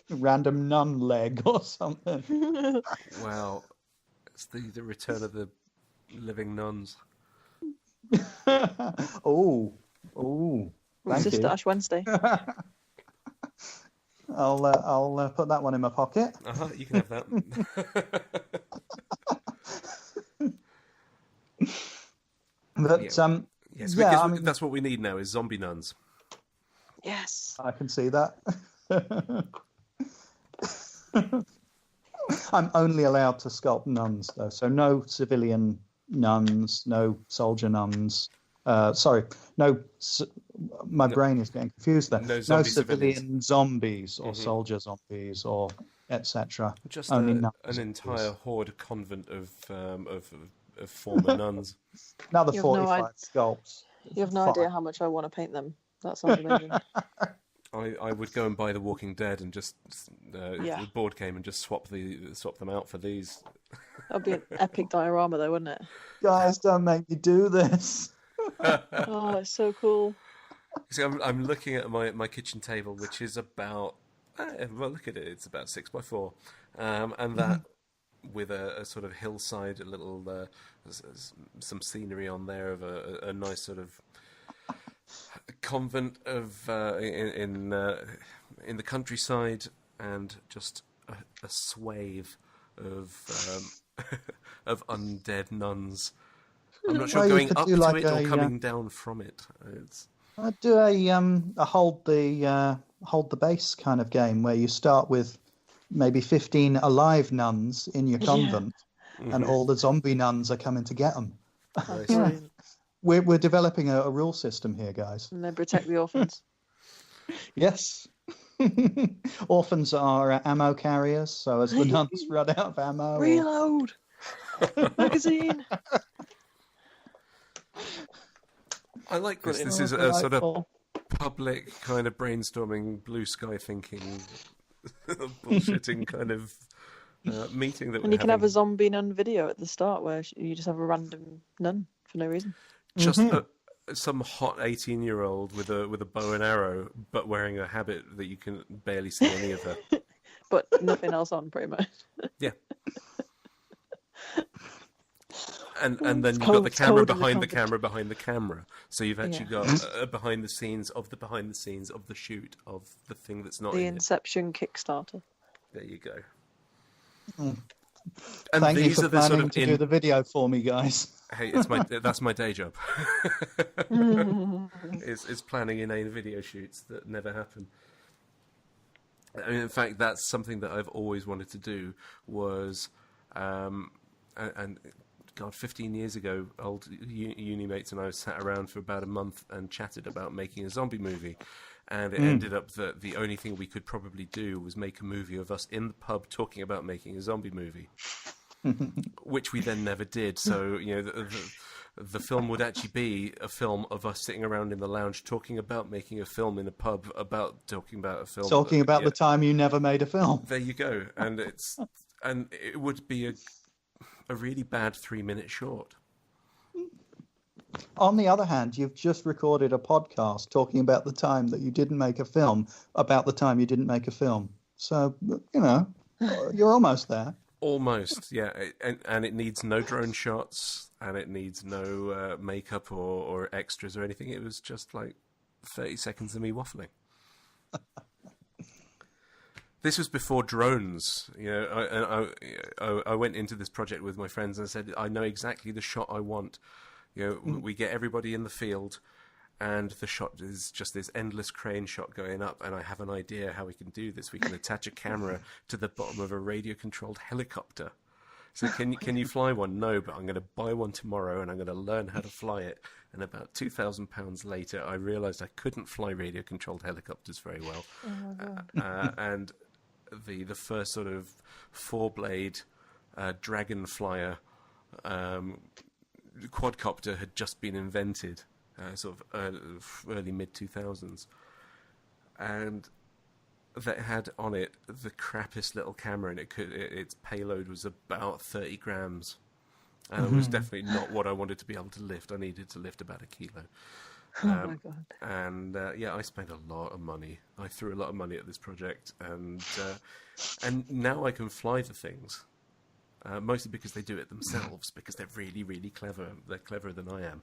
Random nun leg or something.
Wow. It's the return of the living nuns.
Oh.
Sister Ash Wednesday.
I'll put that one in my pocket.
You can have that.
But
yes, because that's what we need now is zombie nuns.
Yes,
I can see that. I'm only allowed to sculpt nuns, though, so no civilian nuns, no soldier nuns. My brain is getting confused there. No civilian zombies or soldier zombies or etc.
Just an entire horde convent of former nuns.
Another 45 sculpts.
You have no idea how much I want to paint them. That sounds amazing.
I would go and buy The Walking Dead and just if the board came and just swap them out for these.
That'd be an epic diorama, though, wouldn't it?
Guys, don't make me do this.
Oh, it's so cool.
See, I'm looking at my kitchen table, which is about look at it, it's about 6x4, and that with a sort of hillside, a little some scenery on there of a nice sort of convent of in the countryside, and just a swathe of of undead nuns. I'm not sure going up to it or coming down from it.
I'd do a hold the base kind of game where you start with maybe 15 alive nuns in your convent, and all the zombie nuns are coming to get them.
Nice.
We're developing a rule system here, guys.
And then protect the orphans.
Yes. Orphans are ammo carriers, so as the nuns run out of ammo...
Reload! Magazine!
I like this. This is a sort of public kind of brainstorming, blue sky thinking, bullshitting kind of meeting that.
And you can have a zombie nun video at the start where you just have a random nun for no reason.
Just some hot 18-year-old with a bow and arrow, but wearing a habit that you can barely see any of her.
But nothing else on, pretty much.
Yeah. And then you've got the camera behind the camera behind the camera. So you've actually got a behind the scenes of the shoot of the thing that's not
the
in
Inception Kickstarter.
There you go.
And
Thank
you for planning to do the video for me, guys.
Hey, that's my day job. It's planning inane video shoots that never happen. I mean, in fact, that's something that I've always wanted to do. Was and God, 15 years ago, old uni mates and I sat around for about a month and chatted about making a zombie movie. And it ended up that the only thing we could probably do was make a movie of us in the pub talking about making a zombie movie, which we then never did. So, the film would actually be a film of us sitting around in the lounge talking about making a film in a pub about talking about a film.
Talking about the time you never made a film.
There you go. And it would be a really bad 3-minute short.
On the other hand, you've just recorded a podcast talking about the time that you didn't make a film, about the time you didn't make a film. So, you're almost there.
Almost, yeah. And it needs no drone shots, and it needs no makeup or extras or anything. It was just like 30 seconds of me waffling. This was before drones. I went into this project with my friends and I said, I know exactly the shot I want. We get everybody in the field, and the shot is just this endless crane shot going up, and I have an idea how we can do this. We can attach a camera to the bottom of a radio-controlled helicopter. So can you fly one? No, but I'm going to buy one tomorrow, and I'm going to learn how to fly it. And about £2,000 later, I realised I couldn't fly radio-controlled helicopters very well.
Oh my God.
And the first sort of 4-blade dragon flyer quadcopter had just been invented, sort of early mid-2000s, and that had on it the crappiest little camera, and its payload was about 30 grams, and it was definitely not what I wanted to be able to lift. I needed to lift about 1 kilo.
Oh my God.
And I spent a lot of money. I threw a lot of money at this project, and now I can fly the things. Mostly because they do it themselves, because they're really, really clever. They're cleverer than I am.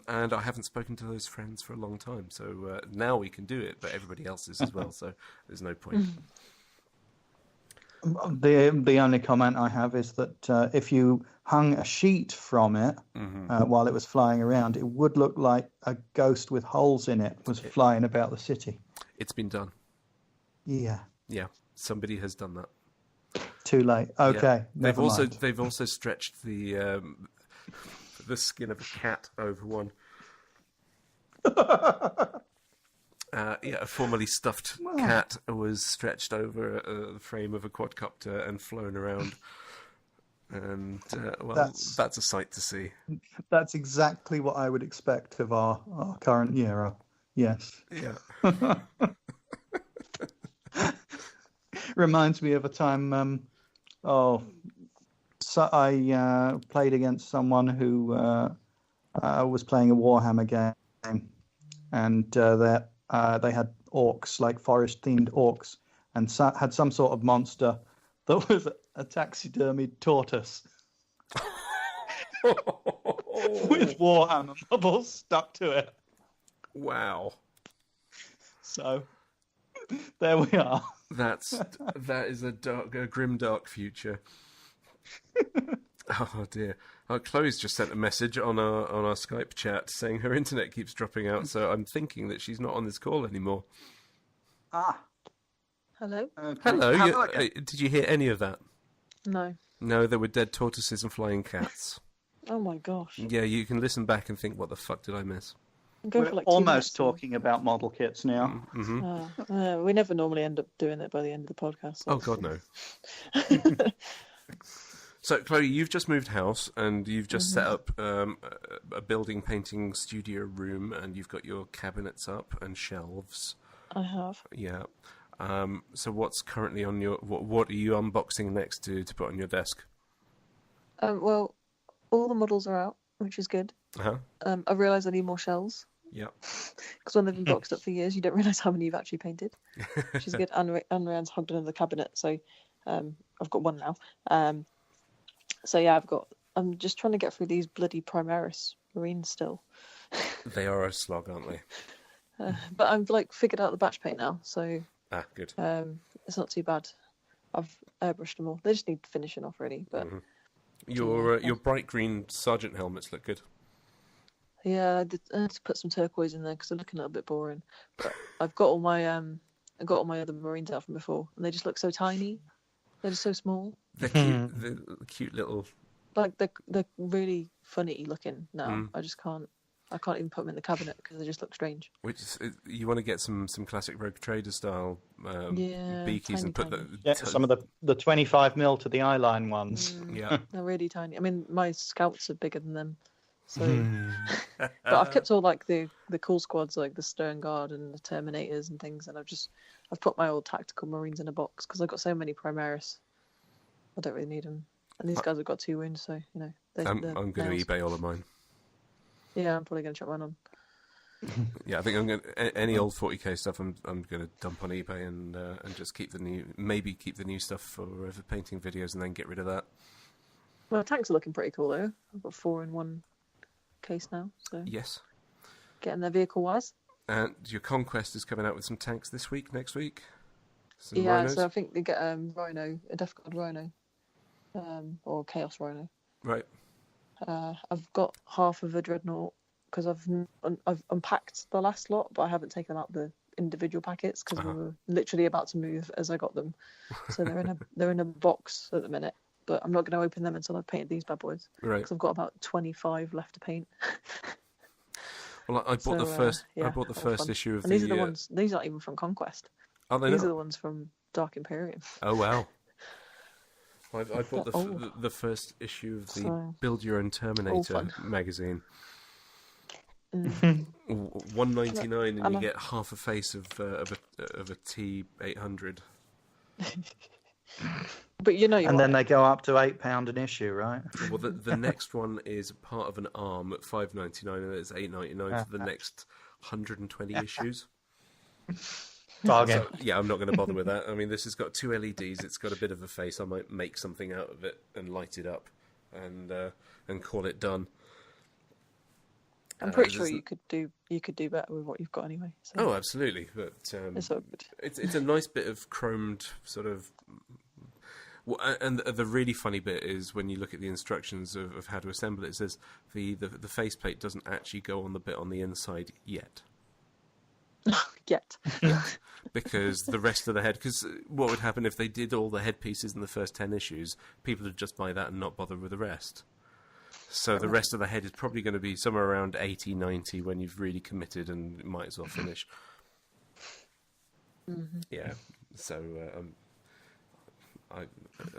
And I haven't spoken to those friends for a long time. So now we can do it, but everybody else is as well. So there's no point.
The only comment I have is that if you hung a sheet from it while it was flying around, it would look like a ghost with holes in it was flying about the city.
It's been done.
Yeah.
Yeah, somebody has done that.
Too late. Okay.
Yeah.
Mind.
They've also stretched the skin of a cat over one. A formerly stuffed cat was stretched over the frame of a quadcopter and flown around. And that's a sight to see.
That's exactly what I would expect of our current era. Yes.
Yeah.
Reminds me of a time. So I played against someone who was playing a Warhammer game, and they had orcs, like forest-themed orcs, and had some sort of monster that was a taxidermied tortoise with Warhammer bubbles stuck to it.
Wow.
So there we are.
That is a grim, dark future. Oh dear. Chloe's just sent a message on our Skype chat saying her internet keeps dropping out, so I'm thinking that she's not on this call anymore.
Hello?
Okay.
Hello. Did you hear any of that?
No.
No, there were dead tortoises and flying cats.
Oh my gosh.
Yeah, you can listen back and think, what the fuck did I miss?
Go
We're
for like
almost talking about model kits now.
Mm-hmm.
We never normally end up doing it by the end of the podcast. So.
Oh, God, no. So, Chloe, you've just moved house, and you've just set up a building painting studio room, and you've got your cabinets up and shelves.
I have.
Yeah. So what's currently on your... What are you unboxing next to put on your desk?
Well, all the models are out, which is good.
Uh-huh.
I realise I need more shells.
Yeah.
Because when they've been boxed up for years, you don't realise how many you've actually painted, which is good. And Rand's hugged another cabinet, so I've got one now. So yeah, I'm just trying to get through these bloody Primaris Marines still.
They are a slog, aren't they?
But I've figured out the batch paint now, so
Good.
it's not too bad. I've airbrushed them all. They just need finishing off, really. But
your bright green sergeant helmets look good.
yeah, I had to put some turquoise in there because they're looking a little bit boring. But I've got all my other Marines out from before, and they just look so tiny. They're just so small.
They're cute. They're cute little.
They're really funny looking now. I just can't. I can't even put them in the cabinet because they just look strange.
Which is, you want to get some classic Rogue Trader style beakies and put
tiny.
Some of the 25mm to the eyeline ones.
Yeah,
they're really tiny. I mean, my scouts are bigger than them, So, but I've kept all like the cool squads, like the Stern Guard and the Terminators and things, and I've put my old tactical Marines in a box because I've got so many Primaris. I don't really need them, and these guys have got 2 wounds, so you know.
I'm going to eBay all of mine.
Yeah, I'm probably going to chuck mine on.
Yeah, I think I'm going any old 40k stuff. I'm going to dump on eBay and just keep the new stuff for painting videos, and then get rid of that.
Well, tanks are looking pretty cool though. I've got 4 in one case now, so
Yes.
getting there vehicle wise.
And your Conquest is coming out with some tanks this week, next week. Some
Yeah,
rhinos.
so I think they get Rhino, a Death Guard Rhino, or Chaos Rhino.
Right.
I've got half of a Dreadnought because I've unpacked the last lot, but I haven't taken out the individual packets because we were literally about to move as I got them. So they're in a box at the minute, but I'm not going to open them until I've painted these bad boys.
Right.
Because I've got about 25 left to paint.
Well, I bought the first. I bought the first
fun.
issue of
and these are the ones. These aren't even from Conquest.
Are they
These
not?
are the ones from Dark Imperium.
Oh wow! I bought the first issue of the Build Your Own Terminator magazine. $1.99, and you get half a face of a T-800.
But you know,
and then they go up to £8 an issue, right?
Well, the next one is part of an arm at $5.99, and it's $8.99 for the next 120 issues.
Bargain.
So, yeah, I'm not going to bother with that. I mean, this has got 2 LEDs. It's got a bit of a face. I might make something out of it and light it up, and call it done.
I'm pretty sure you could do better with what you've got anyway. So.
Oh, absolutely. But
it's all good.
It's a nice bit of chromed sort of. And the really funny bit is when you look at the instructions of how to assemble it. It says the faceplate doesn't actually go on the bit on the inside yet.
Yet.
Because the rest of the head. Because what would happen if they did all the headpieces in the first 10 issues? People would just buy that and not bother with the rest. So the rest of the head is probably going to be somewhere around 80, 90 when you've really committed and might as well finish.
Mm-hmm.
Yeah. So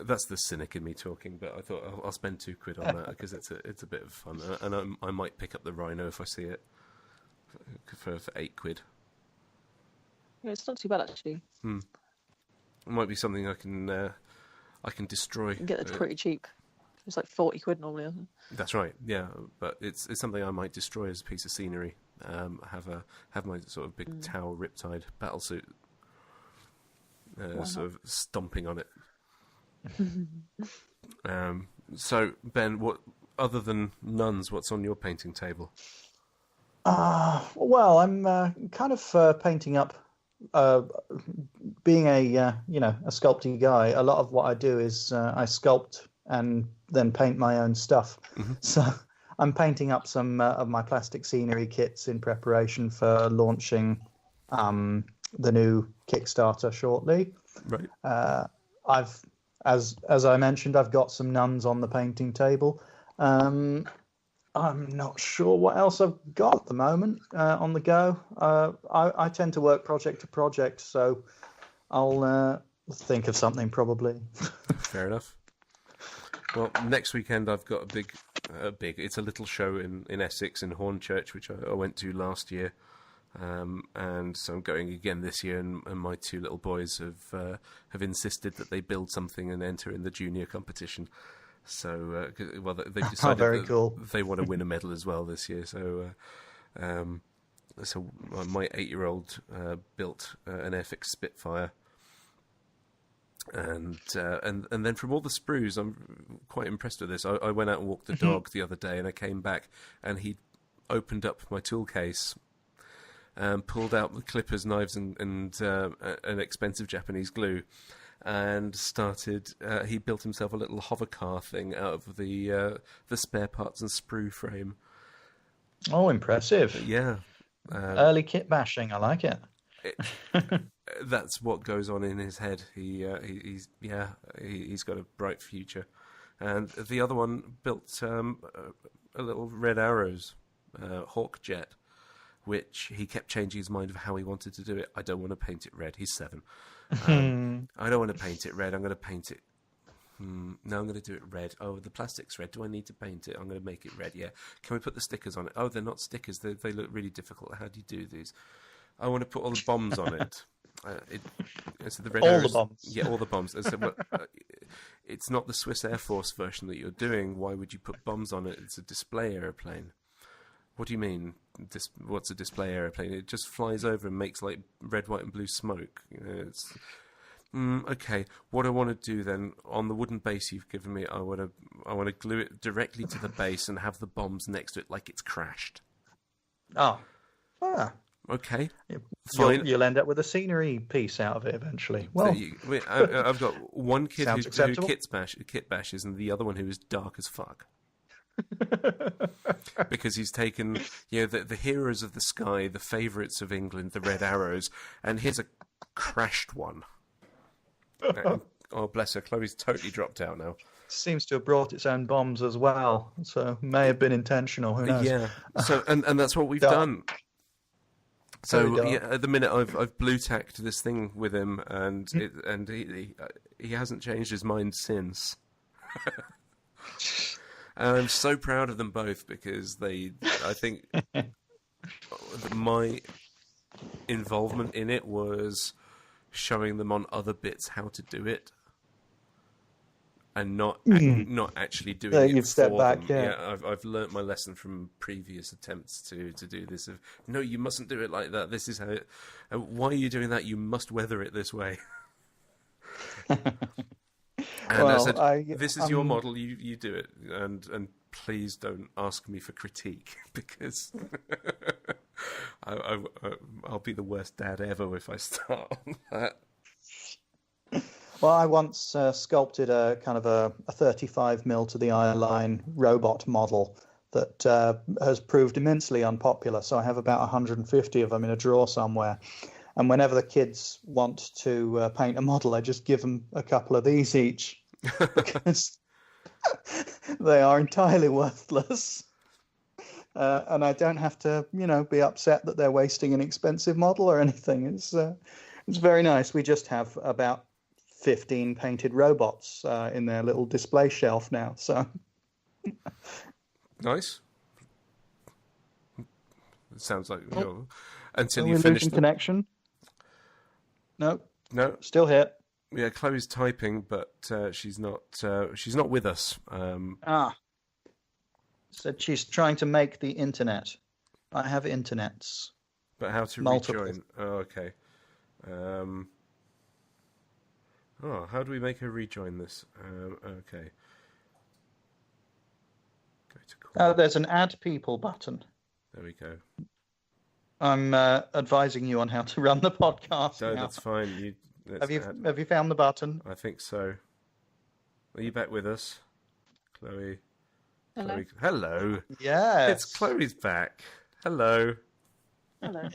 that's the cynic in me talking, but I thought I'll spend £2 on that because it's a bit of fun, and I might pick up the Rhino if I see it for £8.
Yeah, it's not too bad actually.
It might be something I can destroy.
You can get it pretty cheap. It's like £40 normally, isn't it?
That's right. Yeah, but it's something I might destroy as a piece of scenery. Have my sort of big Tau Riptide battlesuit, sort of stomping on it. So Ben, what other than Nuns, what's on your painting table?
Well, I'm kind of painting up. Being a sculpting guy, a lot of what I do is I sculpt and then paint my own stuff. Mm-hmm. So I'm painting up some of my plastic scenery kits in preparation for launching the new Kickstarter shortly.
Right.
I've, as I mentioned, I've got some Nuns on the painting table. I'm not sure what else I've got at the moment on the go. I tend to work project to project, so I'll think of something probably.
Fair enough. Well, next weekend I've got a big. It's a little show in Essex in Hornchurch, which I went to last year, and so I'm going again this year. And my 2 little boys have insisted that they build something and enter in the junior competition. So, they've decided
very cool.
They want to win a medal as well this year. So, my 8-year-old built an Airfix Spitfire. And then from all the sprues, I'm quite impressed with this. I went out and walked the dog the other day, and I came back, and he opened up my tool case, pulled out the clippers, knives, and an expensive Japanese glue, and started. He built himself a little hover car thing out of the spare parts and sprue frame.
Oh, impressive!
Yeah,
early kit bashing. I like it.
That's what goes on in his head. He's got a bright future. And the other one built a little Red Arrows Hawk jet, which he kept changing his mind of how he wanted to do it. I don't want to paint it red. He's 7. I don't want to paint it red. I'm going to paint it No, I'm going to do it red. Oh, the plastic's red. Do I need to paint it? I'm going to make it red, yeah. Can we put the stickers on it? Oh, they're not stickers. They look really difficult. How do you do these? I want to put all the bombs on it. So the red
all
arrows,
the bombs.
Yeah, all the bombs. I said, well, it's not the Swiss Air Force version that you're doing. Why would you put bombs on it? It's a display aeroplane. What do you mean? What's a display aeroplane? It just flies over and makes like red, white, and blue smoke. It's okay. What I want to do then on the wooden base you've given me, I want to glue it directly to the base and have the bombs next to it like it's crashed. Okay. Fine.
You'll end up with a scenery piece out of it eventually. Well,
I've got one kid who kit bashes, and the other one who is dark as fuck. Because he's taken, the heroes of the sky, the favourites of England, the Red Arrows, and here's a crashed one. Oh, bless her. Chloe's totally dropped out now.
Seems to have brought its own bombs as well, so may have been intentional. Who knows?
Yeah. So, and that's what we've done. So at the minute I've blue tacked this thing with him, and he hasn't changed his mind since. And I'm so proud of them both because I think my involvement in it was showing them on other bits how to do it, and not actually doing it.
You've stepped back.
Them. Yeah, I've learnt my lesson from previous attempts to do this. No, you mustn't do it like that. This is how. Why are you doing that? You must weather it this way. And I said, "This is your model. You do it, and please don't ask me for critique because I'll be the worst dad ever if I start on that."
Well, I once sculpted a kind of a 35mm to the eye line robot model that has proved immensely unpopular. So I have about 150 of them in a drawer somewhere. And whenever the kids want to paint a model, I just give them a couple of these each because they are entirely worthless. And I don't have to, be upset that they're wasting an expensive model or anything. It's very nice. We just have about 15 painted robots in their little display shelf now. So
nice. It sounds like until you finish the
connection. No, still here.
Yeah, Chloe's typing, but she's not with us.
Said she's trying to make the internet. I have internets.
But how to
Multiple.
rejoin? Oh, okay. How do we make her rejoin this? Okay. Go to call.
There's an add people button.
There we go.
I'm advising you on how to run the podcast.
No,
now.
that's fine.
Have you found the button?
I think so. Are you back with us, Chloe?
Hello.
Chloe. Hello.
Yes.
It's Chloe's back. Hello.
Hello.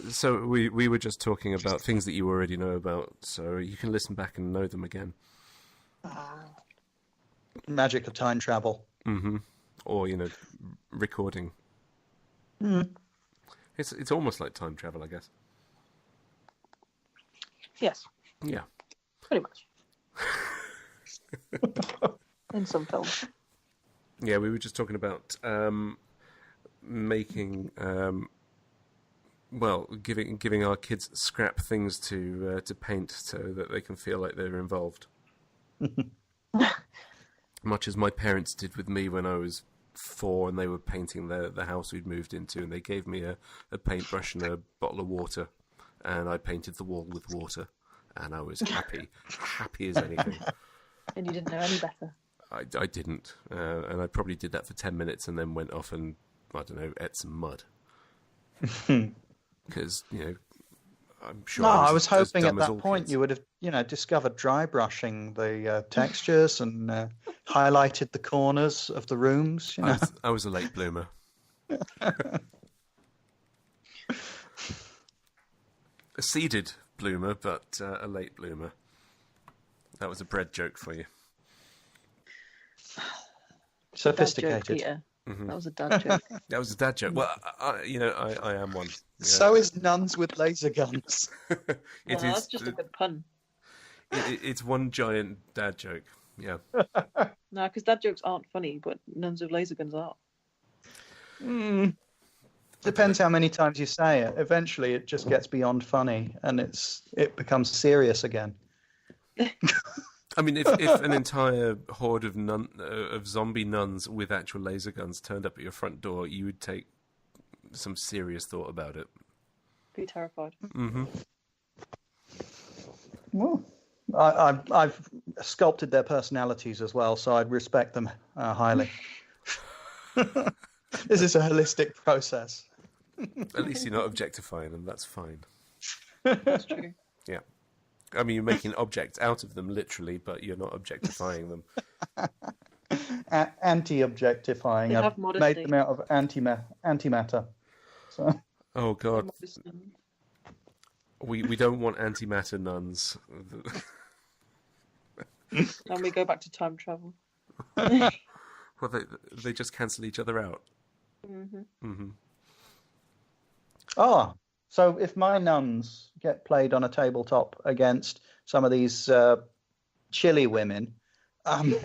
So we were just talking about things that you already know about, so you can listen back and know them again.
Magic of time travel.
Mm-hmm. Or, recording.
Mm.
It's almost like time travel, I guess.
Yes.
Yeah.
Pretty much. In some films.
Yeah, we were just talking about making, giving our kids scrap things to paint so that they can feel like they're involved. Much as my parents did with me when I was 4 and they were painting the house we'd moved into, and they gave me a paintbrush and a bottle of water, and I painted the wall with water, and I was happy as anything.
And you didn't know any better.
I didn't, and I probably did that for 10 minutes and then went off and, I don't know, ate some mud. Because, I'm sure
I was hoping at that point you would have, discovered dry brushing the textures and highlighted the corners of the rooms.
I was a late bloomer. A seeded bloomer, but a late bloomer. That was a bread joke for you.
Sophisticated.
Dad joke, Peter.
Mm-hmm.
That was a dad joke.
That was a dad joke. Well, I am one. Yeah.
So is Nuns with laser guns.
It is.
That's just a good pun.
It's one giant dad joke. Yeah.
No, because dad jokes aren't funny, but nuns with laser guns are.
Depends how many times you say it. Eventually, it just gets beyond funny, and it becomes serious again.
I mean, if an entire horde of zombie nuns with actual laser guns turned up at your front door, you would take some serious thought about it.
Be terrified.
Mm-hmm.
Well, I've sculpted their personalities as well, so I'd respect them highly. This is a holistic process.
At least you're not objectifying them. That's fine.
That's true.
Yeah. I mean, you're making objects out of them, literally, but you're not objectifying them.
Anti-objectifying. I've made them out of antimatter. So.
Oh, God. We don't want antimatter nuns.
And we go back to time travel.
Well, they just cancel each other out.
Mm-hmm.
Mm-hmm.
Oh, so if my nuns get played on a tabletop against some of these chilly women, do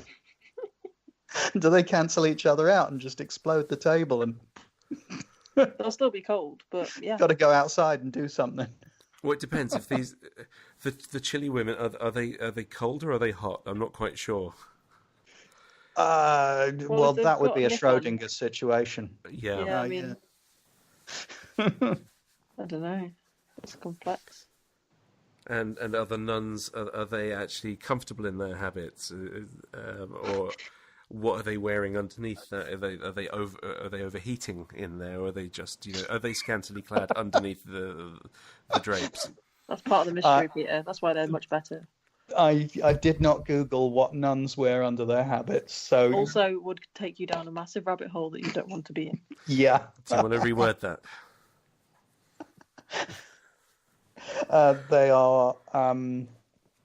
they cancel each other out and just explode the table? And
they'll still be cold, but yeah.
Got to go outside and do something.
Well, it depends. If these the chilly women are they cold or are they hot? I'm not quite sure.
Well, that would be a Schrödinger situation.
Yeah.
I mean, I don't know. It's complex.
And other nuns, are they actually comfortable in their habits, or what are they wearing underneath that? Are they overheating in there, or are they just are they scantily clad underneath the drapes?
That's part of the mystery, Peter. That's why they're much better.
I did not Google what nuns wear under their habits, so
also would take you down a massive rabbit hole that you don't want to be in.
Yeah.
Do you want to reword that?
They are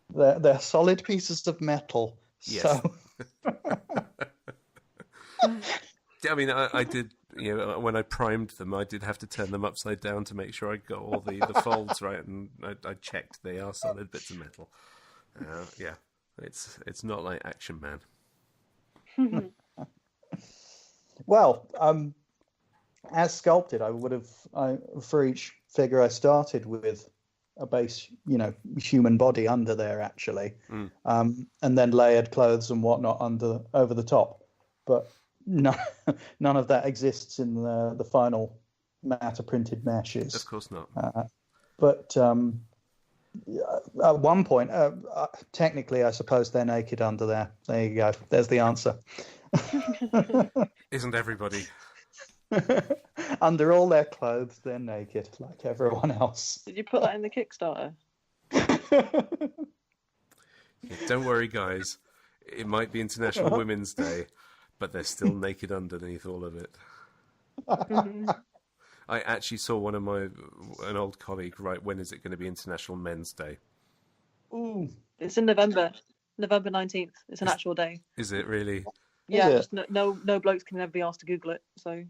they're solid pieces of metal.
Yes.
So.
I mean, I did. When I primed them, I did have to turn them upside down to make sure I got all the folds right, and I checked they are solid bits of metal. Yeah, it's not like Action Man.
Well, as sculpted, I would have for each figure I started with a base, human body under there actually, and then layered clothes and whatnot over the top. But none of that exists in the final matter printed meshes.
Of course not.
But at one point, technically, I suppose they're naked under there. There you go. There's the answer.
Isn't everybody?
Under all their clothes, they're naked, like everyone else.
Did you put that in the Kickstarter?
Don't worry, guys. It might be International Women's Day, but they're still naked underneath all of it. I actually saw an old colleague write, when is it going to be International Men's Day?
Ooh.
It's in November 19th. It's an actual day.
Is it really?
Yeah, just no blokes can ever be asked to Google it. So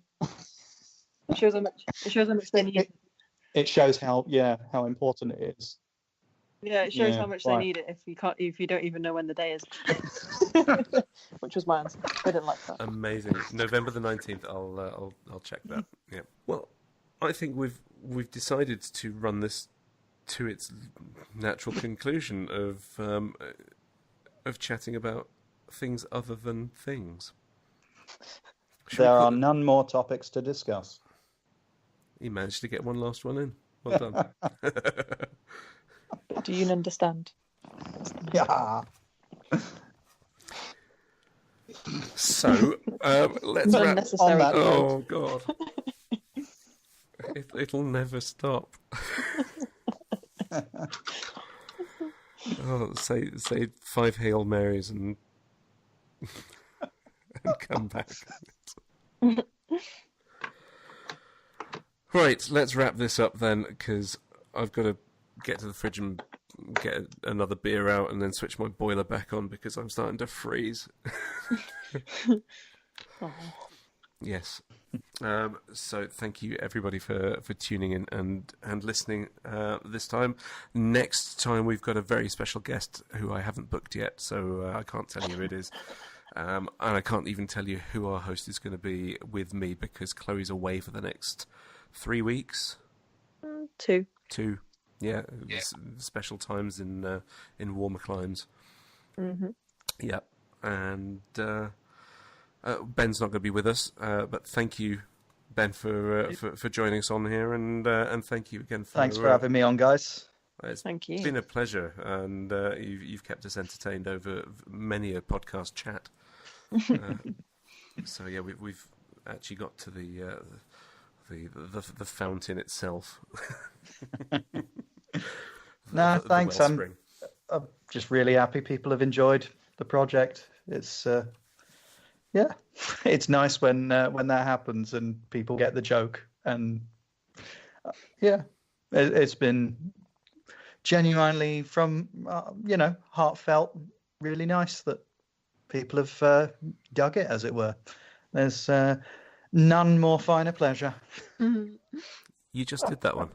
it shows how much they need.
It shows how important it is.
Yeah, it shows how much they need it if you don't even know when the day is. Which was my answer. I didn't like that.
Amazing. November the 19th. I'll check that. Yeah. Well, I think we've decided to run this to its natural conclusion of chatting about things other than things.
There are none more topics to discuss.
You managed to get one last one in. Well done.
Do you understand?
Yeah.
So let's wrap.
Unnecessary.
Oh God. It'll never stop. Say 5 Hail Marys and come back. Right, let's wrap this up then, because I've got to get to the fridge and get another beer out and then switch my boiler back on because I'm starting to freeze.
Oh.
Yes. So thank you everybody for tuning in and listening this time. Next time we've got a very special guest who I haven't booked yet, so I can't tell you who it is. And I can't even tell you who our host is going to be with me because Chloe's away for the next 3 weeks.
2.
2. Yeah. Special times in warmer climes.
Mm-hmm.
Yeah. And Ben's not going to be with us, but thank you, Ben, for joining us on here, and thank you again.
Thanks for having me on, guys.
Thank you.
It's been a pleasure, and you've kept us entertained over many a podcast chat. So yeah, we've actually got to the fountain itself.
No, thanks. I'm
wellspring.
just really happy people have enjoyed the project. It's it's nice when that happens and people get the joke, and it's been genuinely from heartfelt, really nice that people have dug it, as it were. There's none more finer pleasure.
You just did that one.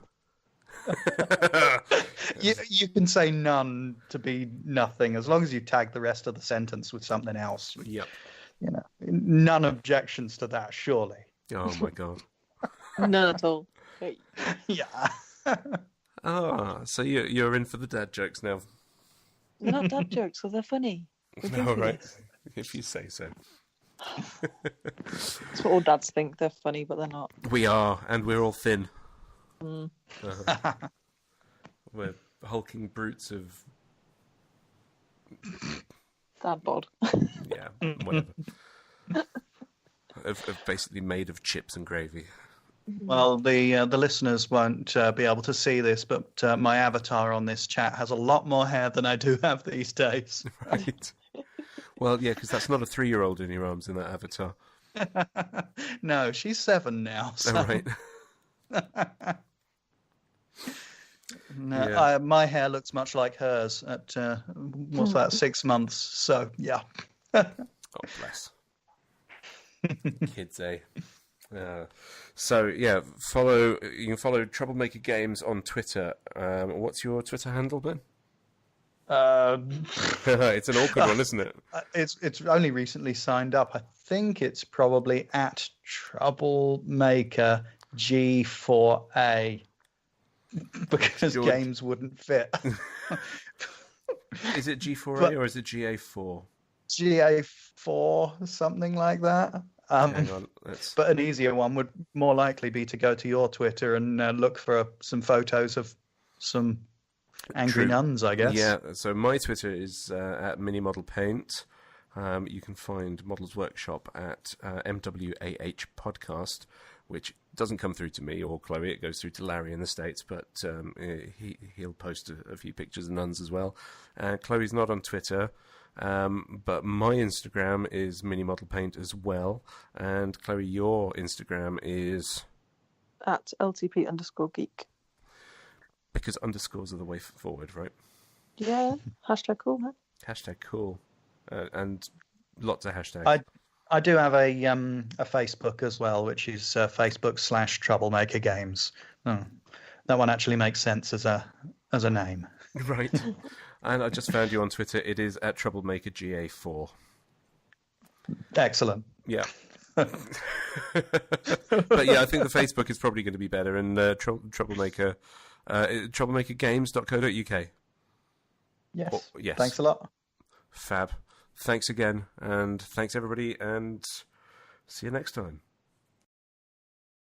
You can say none to be nothing as long as you tag the rest of the sentence with something else.
Yep.
None objections to that, surely.
Oh my god.
None at all.
Yeah.
So you're in for the dad jokes now.
They're not dad jokes, so they're funny.
All right, if you say so.
That's what all dads think. They're funny, but they're not.
We are, and we're all thin.
Mm.
We're hulking brutes of...
Dad bod.
Yeah, whatever. of basically made of chips and gravy.
Well, the listeners won't be able to see this, but my avatar on this chat has a lot more hair than I do have these days.
Right. Well, yeah, because that's not a 3-year-old in your arms in that avatar.
No, she's 7 now. So.
Oh, right.
No,
Yeah.
my hair looks much like hers at what's that, 6 months. So yeah.
Oh, bless. Kids, eh? So yeah, you can follow Troublemaker Games on Twitter. What's your Twitter handle, Ben? It's an awkward one, isn't it?
It's only recently signed up. I think it's probably at Troublemaker G4A because games wouldn't fit.
Is it G4A or is it GA4?
GA4, something like that.
Hang on,
But an easier one would more likely be to go to your Twitter and look for some photos of some angry nuns, I guess.
Yeah, so my Twitter is at MiniModelPaint. You can find Models Workshop at MWAH Podcast, which doesn't come through to me or Chloe. It goes through to Larry in the States, but he'll post a few pictures of nuns as well. Chloe's not on Twitter. But my Instagram is MiniModelPaint as well. And Chloe, your Instagram is...
At LTP_geek.
Because underscores are the way forward, right?
Yeah. Hashtag cool, man.
Hashtag cool. And lots of hashtags.
I do have a Facebook as well, which is Facebook/Troublemaker Games. That one actually makes sense as a name.
Right. And I just found you on Twitter. It is at Troublemaker GA4.
Excellent.
Yeah. But yeah, I think the Facebook is probably going to be better. And Troublemaker, troublemakergames.co.uk.
Yes.
Yes.
Thanks a lot.
Fab. Thanks again. And thanks, everybody. And see you next time.